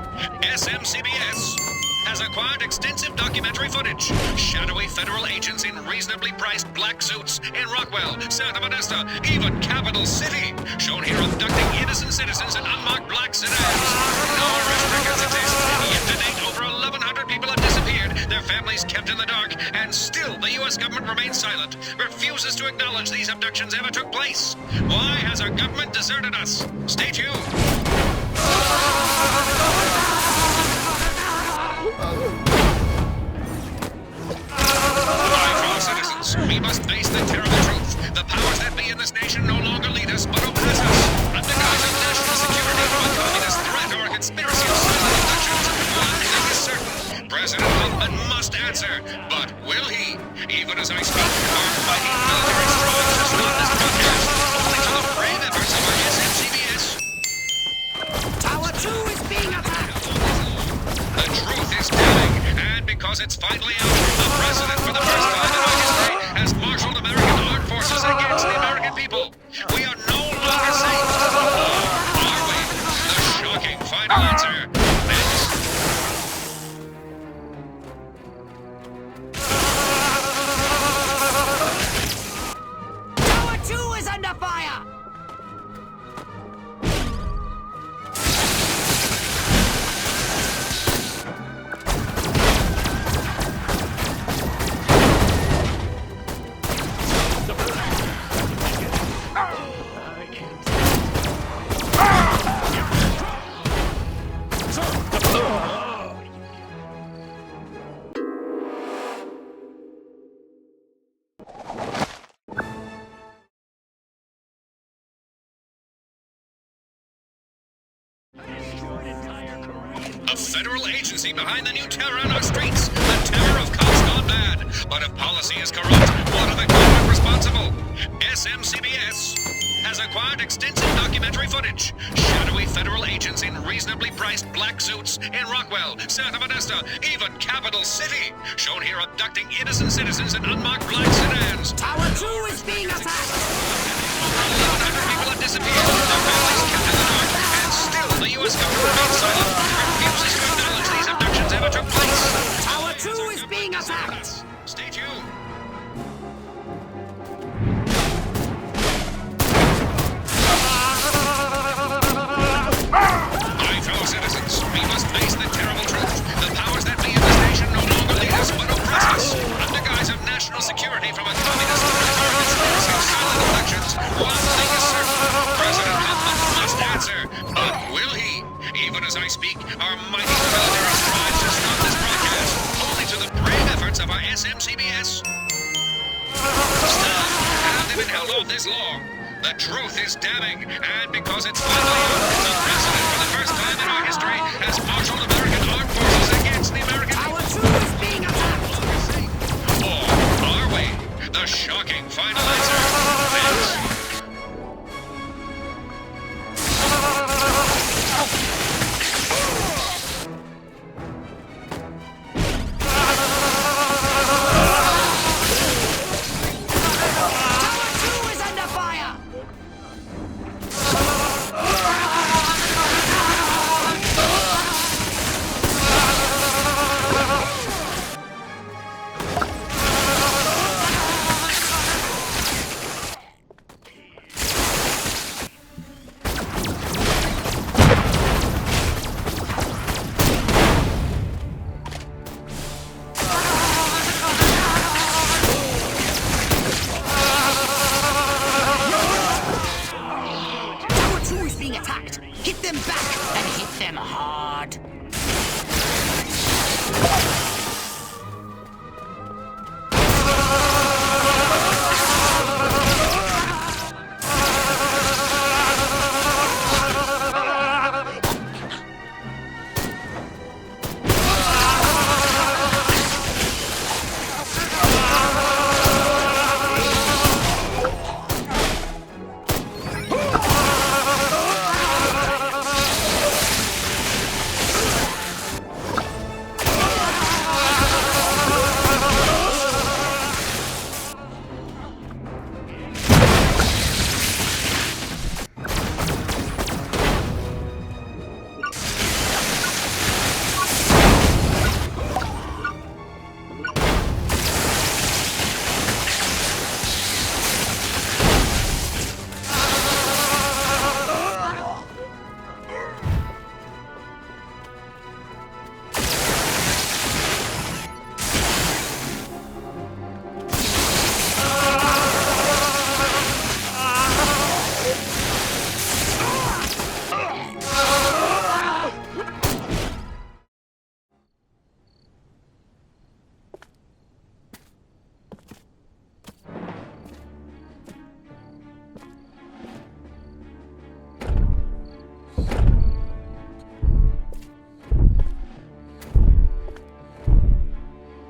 SMCBS has acquired extensive documentary footage. Shadowy federal agents in reasonably priced black suits in Rockwell, Santa Modesto, even Capital City, shown here abducting innocent citizens in unmarked black sedans. No arrest records exist. Yet to date, over 1,100 people have disappeared, their families kept in the dark, and still the U.S. government remains silent, refuses to acknowledge these abductions ever took place. Why has our government deserted us? Stay tuned. My fellow citizens, we must face the terrible truth. The powers that be in this nation no longer lead us, but oppress us. Under guise of national security from a communist threat or a conspiracy of silent abductions, one thing is certain. President Hoffman must answer. But will he? Even as I speak, our mighty military strives to stop this broadcast, only to the brave efforts of our SMCBS. Tower 2 is being attacked! The truth is telling, and because it's finally out, the president, for the first time in our history, has marshaled American armed forces against the American people. We are no longer safe. Or are we? The shocking final answer. Next. Tower 2 is under fire! A federal agency behind the new terror on our streets. The terror of cops gone bad. But if policy is corrupt, what are the government responsible? SMCBS has acquired extensive documentary footage. Shadowy federal agents in reasonably priced black suits in Rockwell, Santa Modesto, even Capital City, shown here abducting innocent citizens in unmarked black sedans. Tower 2 is being attacked! Over 1,100 people have disappeared, their families kept in the dark, and still the U.S. government remains silent, refuses to acknowledge these abductions ever took place. Tower 2 is being attacked! Stay tuned. My fellow citizens, we must face the terrible truth. The powers that be in this nation no longer lead us, but oppress us. Under guise of national security from a communist threat or a conspiracy of silent abductions, one thing is certain. President Hoffman must answer. But will he? Even as I speak, our mighty military strives to stop this broadcast, only to the brave efforts of our SMCBS. Still, have they been held off this long? The truth is damning, and because it's finally out, the president, for the first time in our history, has marshaled American armed forces against the American people. Tower 2 is being attacked! Or are we? The shocking final answer. Next. being attacked. Hit them back and hit them hard.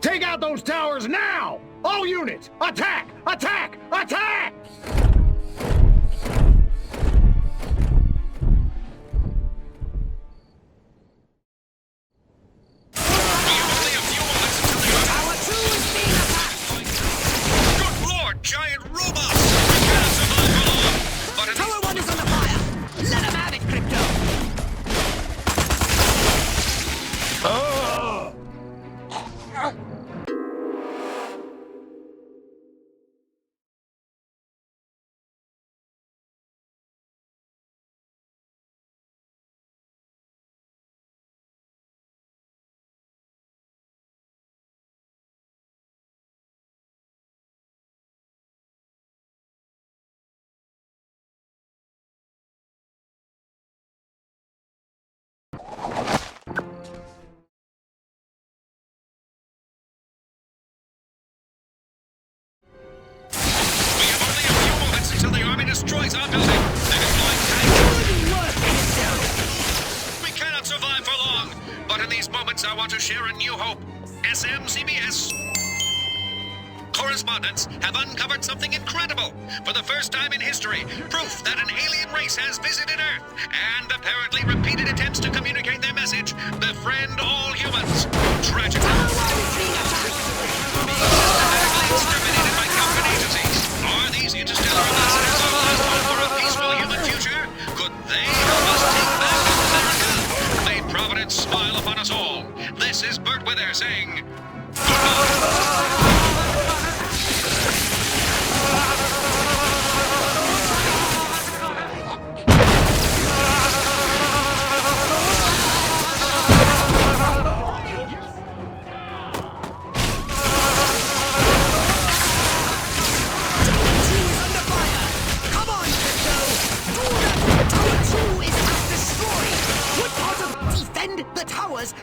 Take out those towers now! All units, attack! Attack! Attack! Good lord, giant robots! We cannot survive for long! But Tower 1 is on the fire! Let him have it, Crypto! until the army destroys our building. They deploy tanks. We cannot survive for long, but in these moments I want to share a new hope. SMCBS correspondents have uncovered something incredible. For the first time in history, proof that an alien race has visited Earth and apparently repeated attempts to communicate their message, befriend all humans. Tragically, systematically exterminated by government agencies. Are these interstellar ambassadors our last hope for a peaceful human future? Could they help us take back America? May Providence smile upon us all. This is Bert Wither saying goodbye.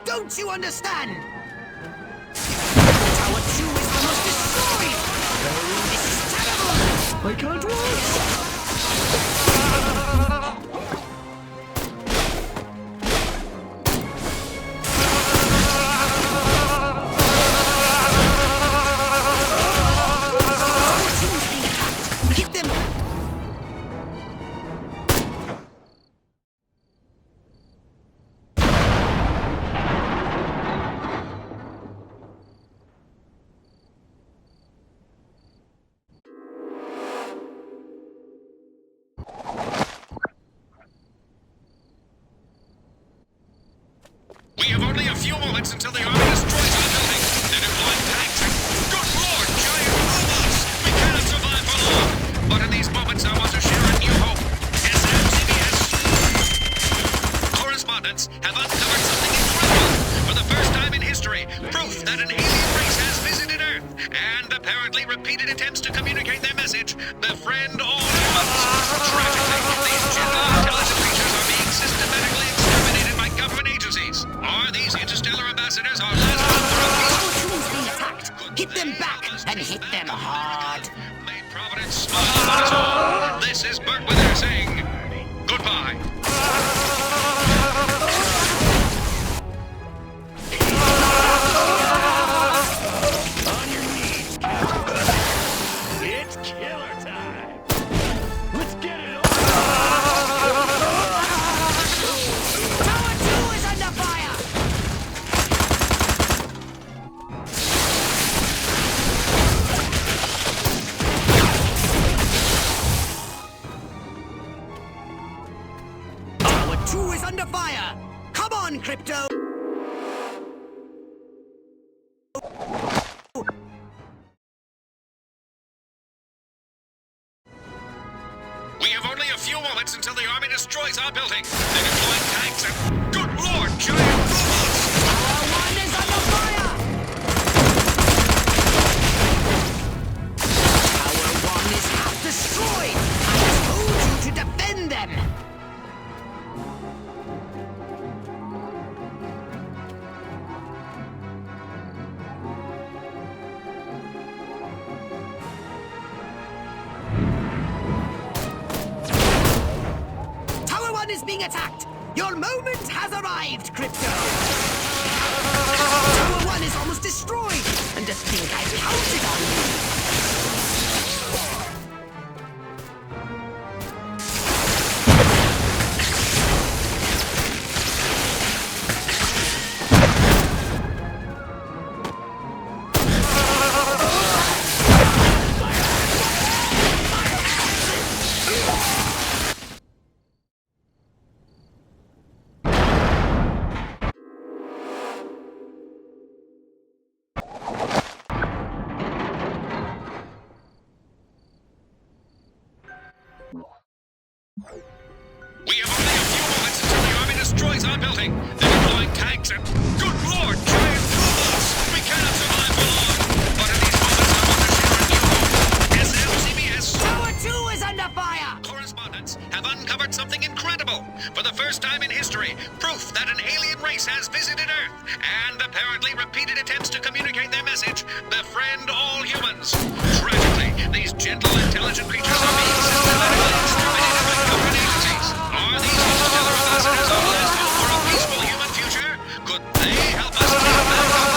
Don't you understand? Tower 2 is almost destroyed! This is terrible! I can't watch! We have only a few moments until the army destroys our building. They're deploying tanks and, good lord, giant robots! We cannot survive for long. But in these moments, I want to share a new hope. SMCBS correspondents have uncovered something incredible. For the first time in history, proof that an alien race has visited Earth and apparently repeated attempts to communicate their message, befriend all humans. Tragically, these general intelligent creatures ambassadors are last out for a peace. Our tools being attacked. Hit them back and hit them hard. May Providence smile on us all. This is Bert Wither saying goodbye. On your knees. It's killer time. Let's get it on. Tower 2 is under fire. Tower 2 is under fire. Come on, Crypto. We have only a few moments until the army destroys our building. They're deploying tanks and, good lord, giant robots! Tower 1 is under fire. Tower 1 is half destroyed. I told you to defend them. Tower 1 is being attacked. Your moment has arrived, Crypto. Tower 1 is almost destroyed. And to think I counted on you. We have only a few moments until the army destroys our building. They're deploying tanks and, good lord, giant robots! We cannot survive for long. But in these moments, I want to share a new hope. SLCBS Tower 2 is under fire. correspondents have uncovered something incredible. For the first time in history, proof that an alien race has visited Earth and apparently repeated attempts to communicate their message, befriend all humans. Tragically, these gentle, intelligent creatures are being systematically exterminated by government agencies. Are these interstellar ambassadors our last hope for a peaceful human future? Could they help us take back America?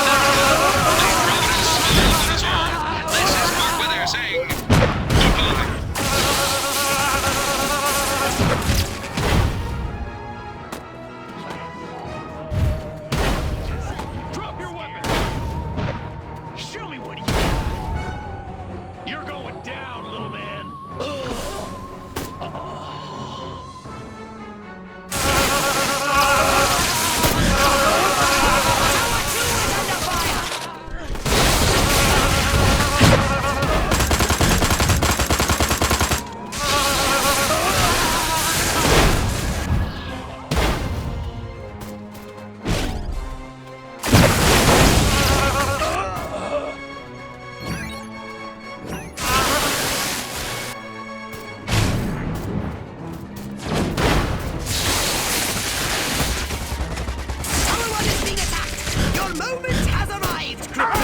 May Providence smile upon us all. This is Mark Wither saying goodbye. Drop your weapon. Show me what you're going down, little man. Tower 1 is being attacked. Your moment has arrived, Crypto.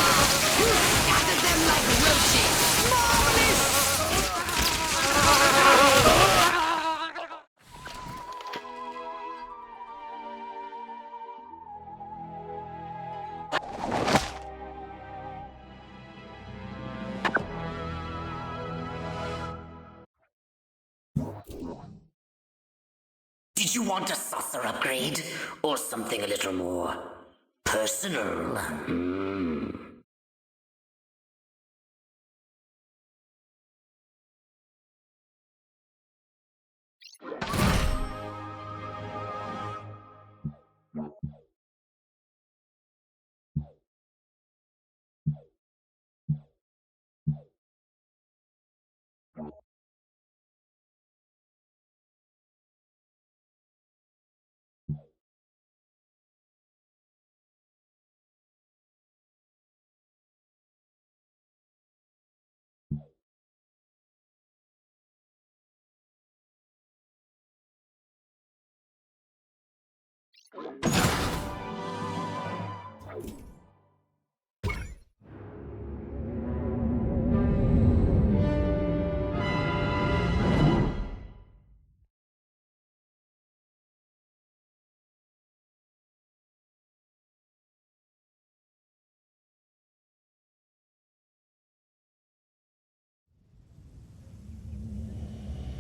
Scattered them like roaches. Marvelous! Did you want a saucer upgrade? Or something a little more personal?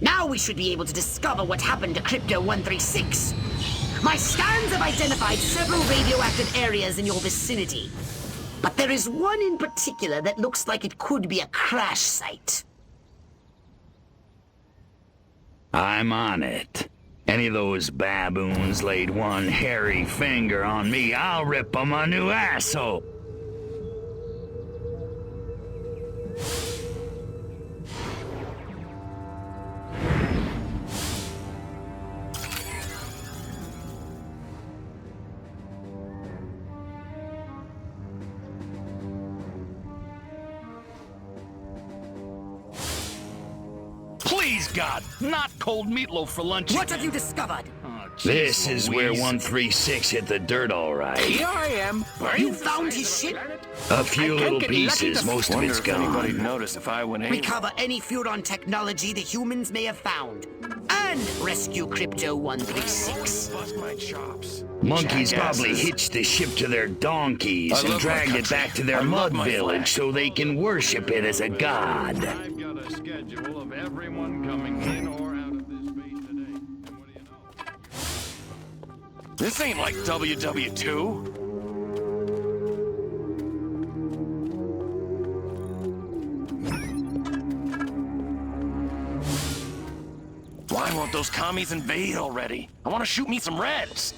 Now we should be able to discover what happened to Crypto-136. My scans have identified several radioactive areas in your vicinity. But there is one in particular that looks like it could be a crash site. I'm on it. Any of those baboons laid one hairy finger on me, I'll rip 'em a new asshole. Please, God, not cold meatloaf for lunch. What have you discovered? This is where 136 hit the dirt, all right. Here I am. You found his ship? A few little pieces, most of it's Anybody'd gone. notice if I went anywhere. Recover any Furon technology the humans may have found. And rescue Crypto-136. Bust my chops. Monkeys probably Jackasses. hitched the ship to their donkeys and love my dragged it country. back to their I love mud my village flag. so they can worship it as a god. I've got a schedule of everyone coming in or out of this base today. And what do you know? This ain't like WW2. Why won't those commies invade already? I want to shoot me some Reds.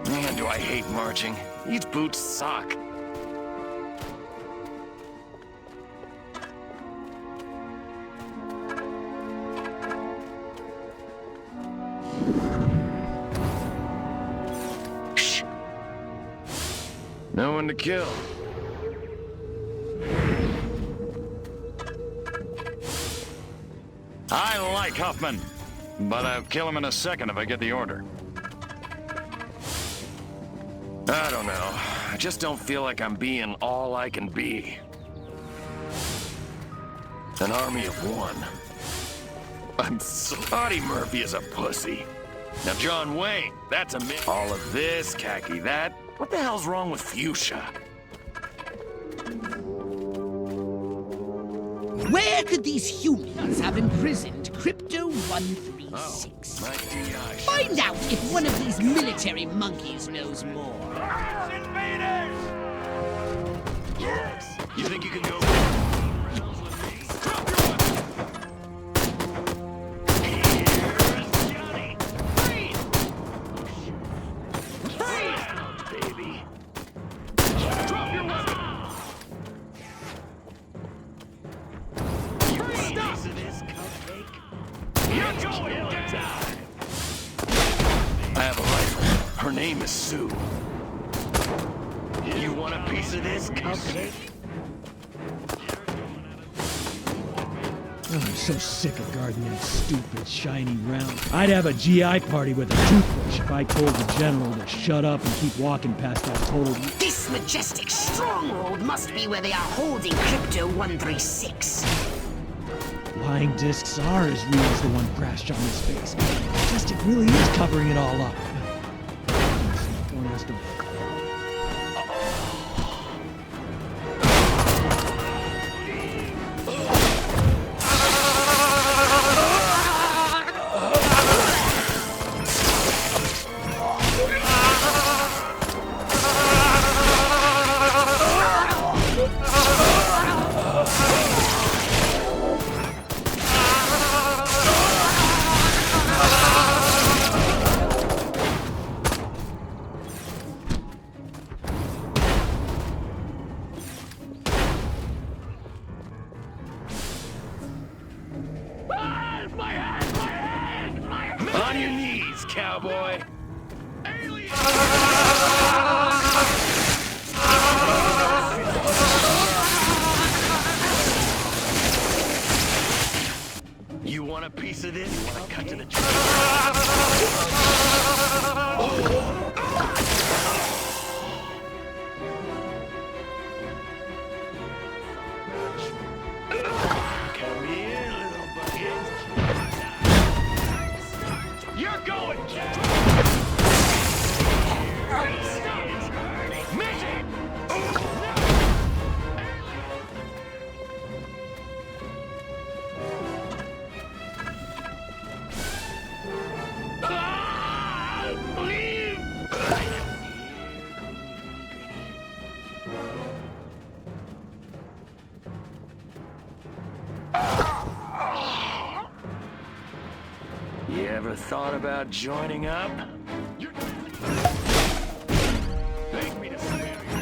Man, do I hate marching. These boots suck. Shh. No one to kill. I like Huffman, but I'll kill him in a second if I get the order. I don't know. I just don't feel like I'm being all I can be. An army of one. I'm so... Audie Murphy is a pussy. Now John Wayne, that's a myth. All of this, khaki that. What the hell's wrong with fuchsia? Where could these humans have imprisoned Crypto-136? My DI. Find out if one of these military monkeys knows more. You think you can go... I have a rifle. Her name is Sue. You want a piece of this cupcake? Oh, I'm so sick of guarding that stupid, shiny round. I'd have a GI party with a toothbrush if I told the general to shut up and keep walking past that total... This majestic stronghold must be where they are holding Crypto-136. Lying discs are as real as the one crashed on this face. Majestic really is covering it all up. One has to... piece of this? You want to cut to the Come here, little bucket. You're going down. Miss it. You ever thought about joining up? Make me to spare you.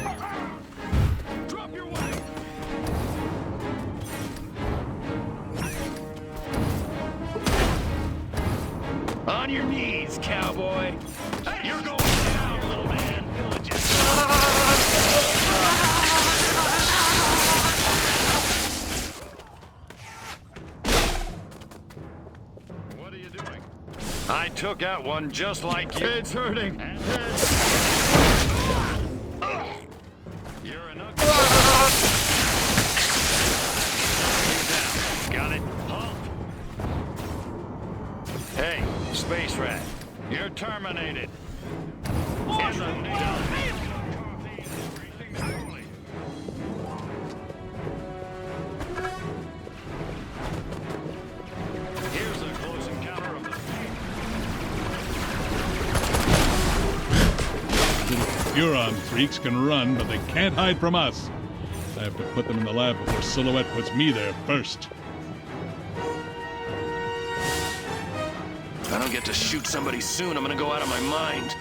Drop your weapon. On your knees, cowboy. You're going down, little man. What are you doing? I took out one just like you. It's hurting. You're an ugly. Got it? Halt. Hey, Space Rat. You're terminated. In the name Here's a close encounter of the Huron freaks can run, but they can't hide from us. I have to put them in the lab before Silhouette puts me there first. If I don't get to shoot somebody soon, I'm gonna go out of my mind.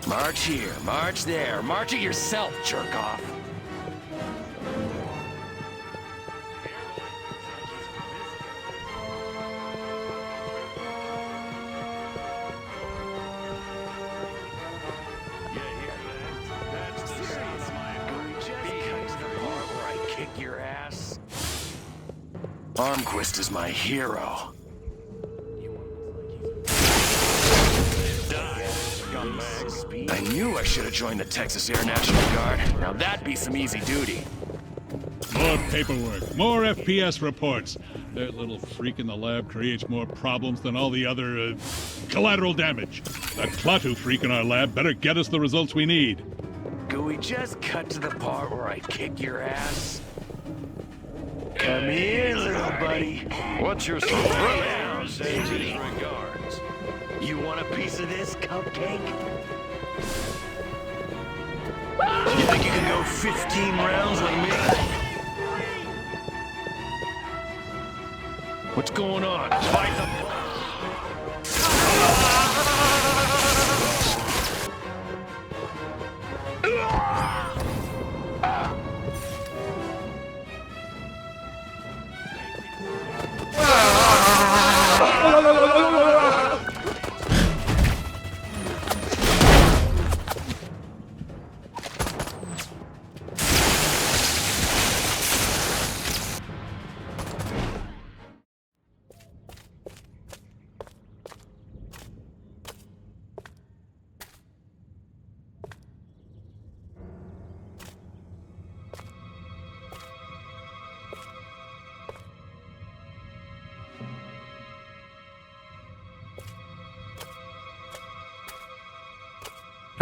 March here, march there, march it yourself, jerk off. Your ass. Armquist is my hero. I knew I should have joined the Texas Air National Guard. Now that'd be some easy duty. More paperwork, more FPS reports. That little freak in the lab creates more problems than all the other, collateral damage. That Klaatu freak in our lab better get us the results we need. Could we just cut to the part where I kick your ass? Come here, little buddy. What's your Regards. You want a piece of this, cupcake? You think you can go 15 rounds with me? What's going on? Fight the...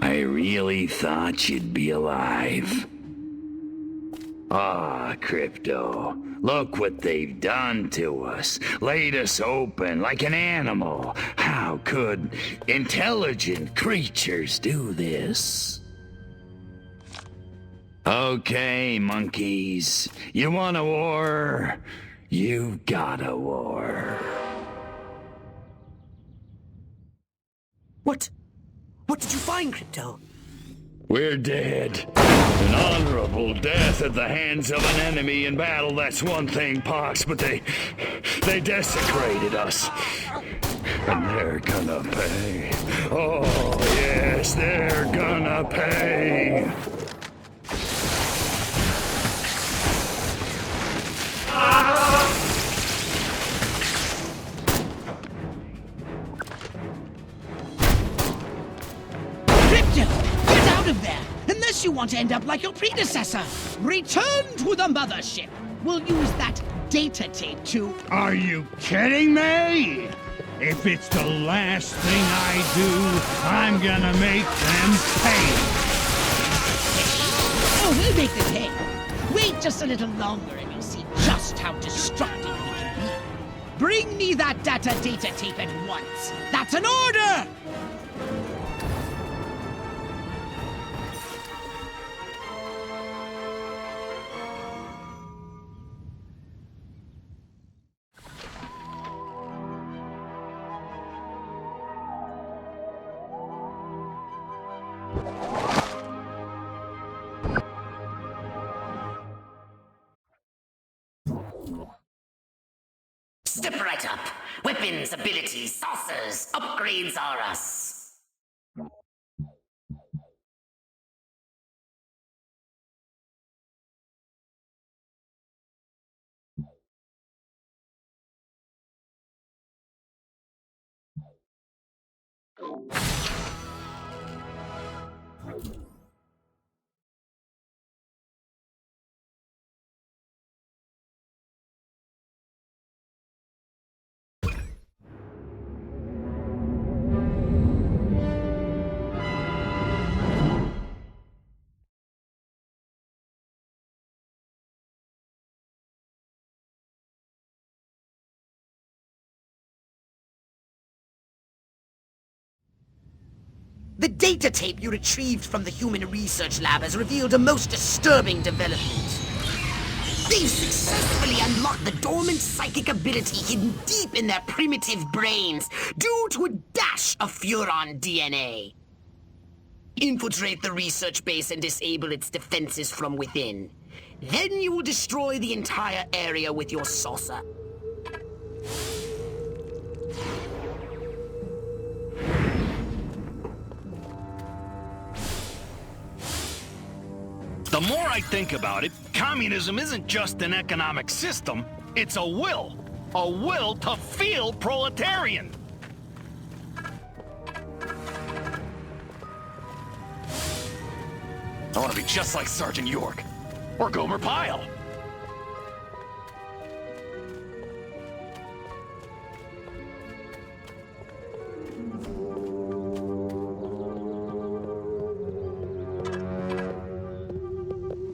I really thought you'd be alive. Ah, Crypto. Look what they've done to us. Laid us open like an animal. How could intelligent creatures do this? Okay, monkeys. You want a war? You've got a war. What did you find, Crypto? We're dead. An honorable death at the hands of an enemy in battle, that's one thing, Pox, but they desecrated us. And they're gonna pay. Oh, yes, they're gonna pay. of there, unless you want to end up like your predecessor. Return to the mothership. We'll use that data tape to... Are you kidding me? If it's the last thing I do, I'm gonna make them pay. Oh, we'll make them pay. Wait just a little longer and you'll see just how destructive we can be. Bring me that data tape at once. That's an order! Step right up. Weapons, abilities, saucers, upgrades are us. The data tape you retrieved from the human research lab has revealed a most disturbing development. They've successfully unlocked the dormant psychic ability hidden deep in their primitive brains due to a dash of Furon DNA. Infiltrate the research base and disable its defenses from within. Then you will destroy the entire area with your saucer. The more I think about it, communism isn't just an economic system, it's a will to feel proletarian. I want to be just like Sergeant York, or Gomer Pyle.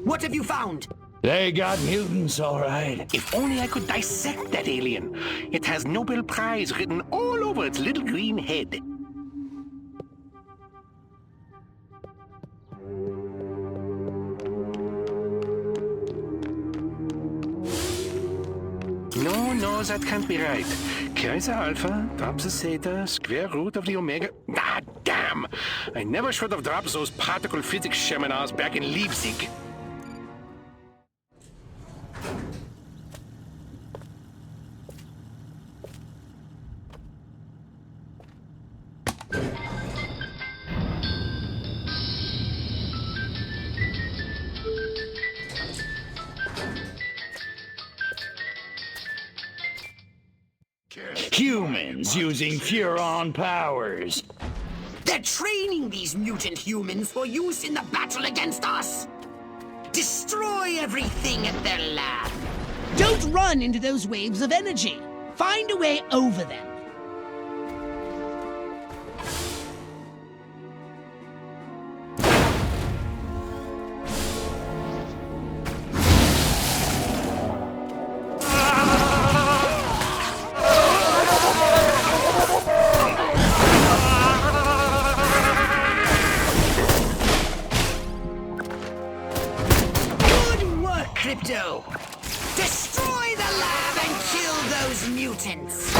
What have you found? They got mutants, all right. If only I could dissect that alien. It has Nobel Prize written all over its little green head. No, that can't be right. Kaiser Alpha drops the theta, square root of the omega... Ah, damn! I never should have dropped those particle physics seminars back in Leipzig. Humans using Furon powers. They're training these mutant humans for use in the battle against us. Destroy everything at their lab. Don't run into those waves of energy. Find a way over them. Destroy the lab and kill those mutants!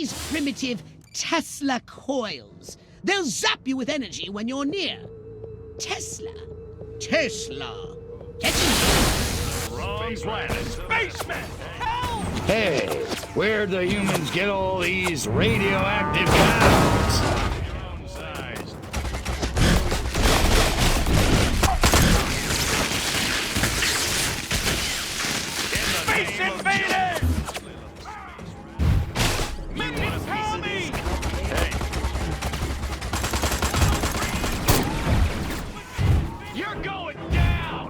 these primitive Tesla coils. They'll zap you with energy when you're near. Tesla. Catching Wrong planet. Spaceman! Help! Hey, where'd the humans get all these radioactive cows? Space invaders! Midget Tommy! You're going down!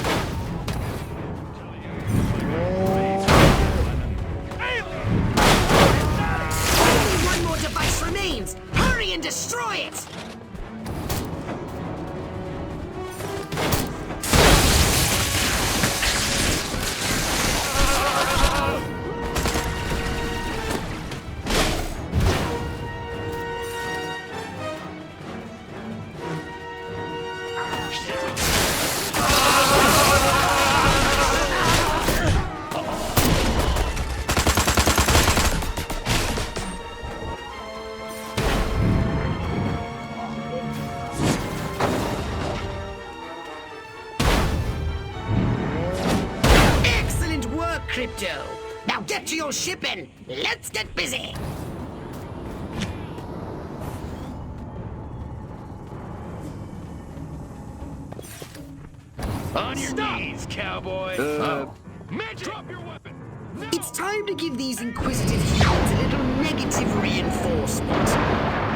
Only one more device remains! Hurry and destroy it! Excellent work, Crypto! Now get to your ship and let's get busy! On your knees, cowboy. Midget, drop your weapon! It's time to give these inquisitive humans a little negative reinforcement.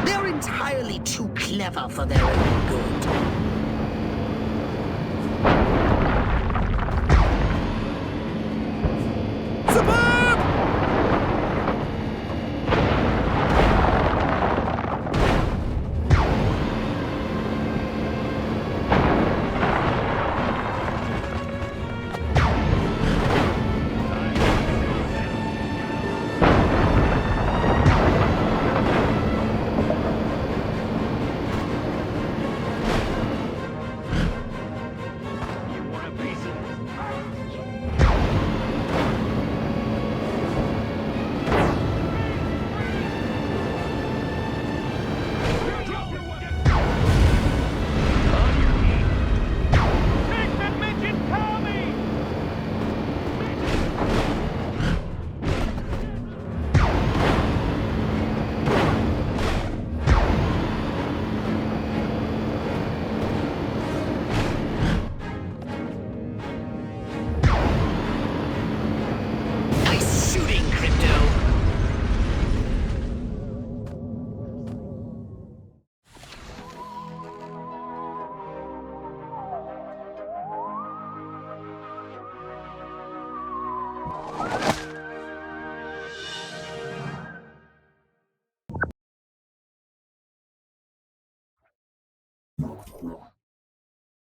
They're entirely too clever for their own good. Nice shooting, Crypto!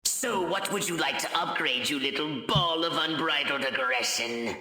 So what would you like to upgrade, you little ball of unbridled aggression?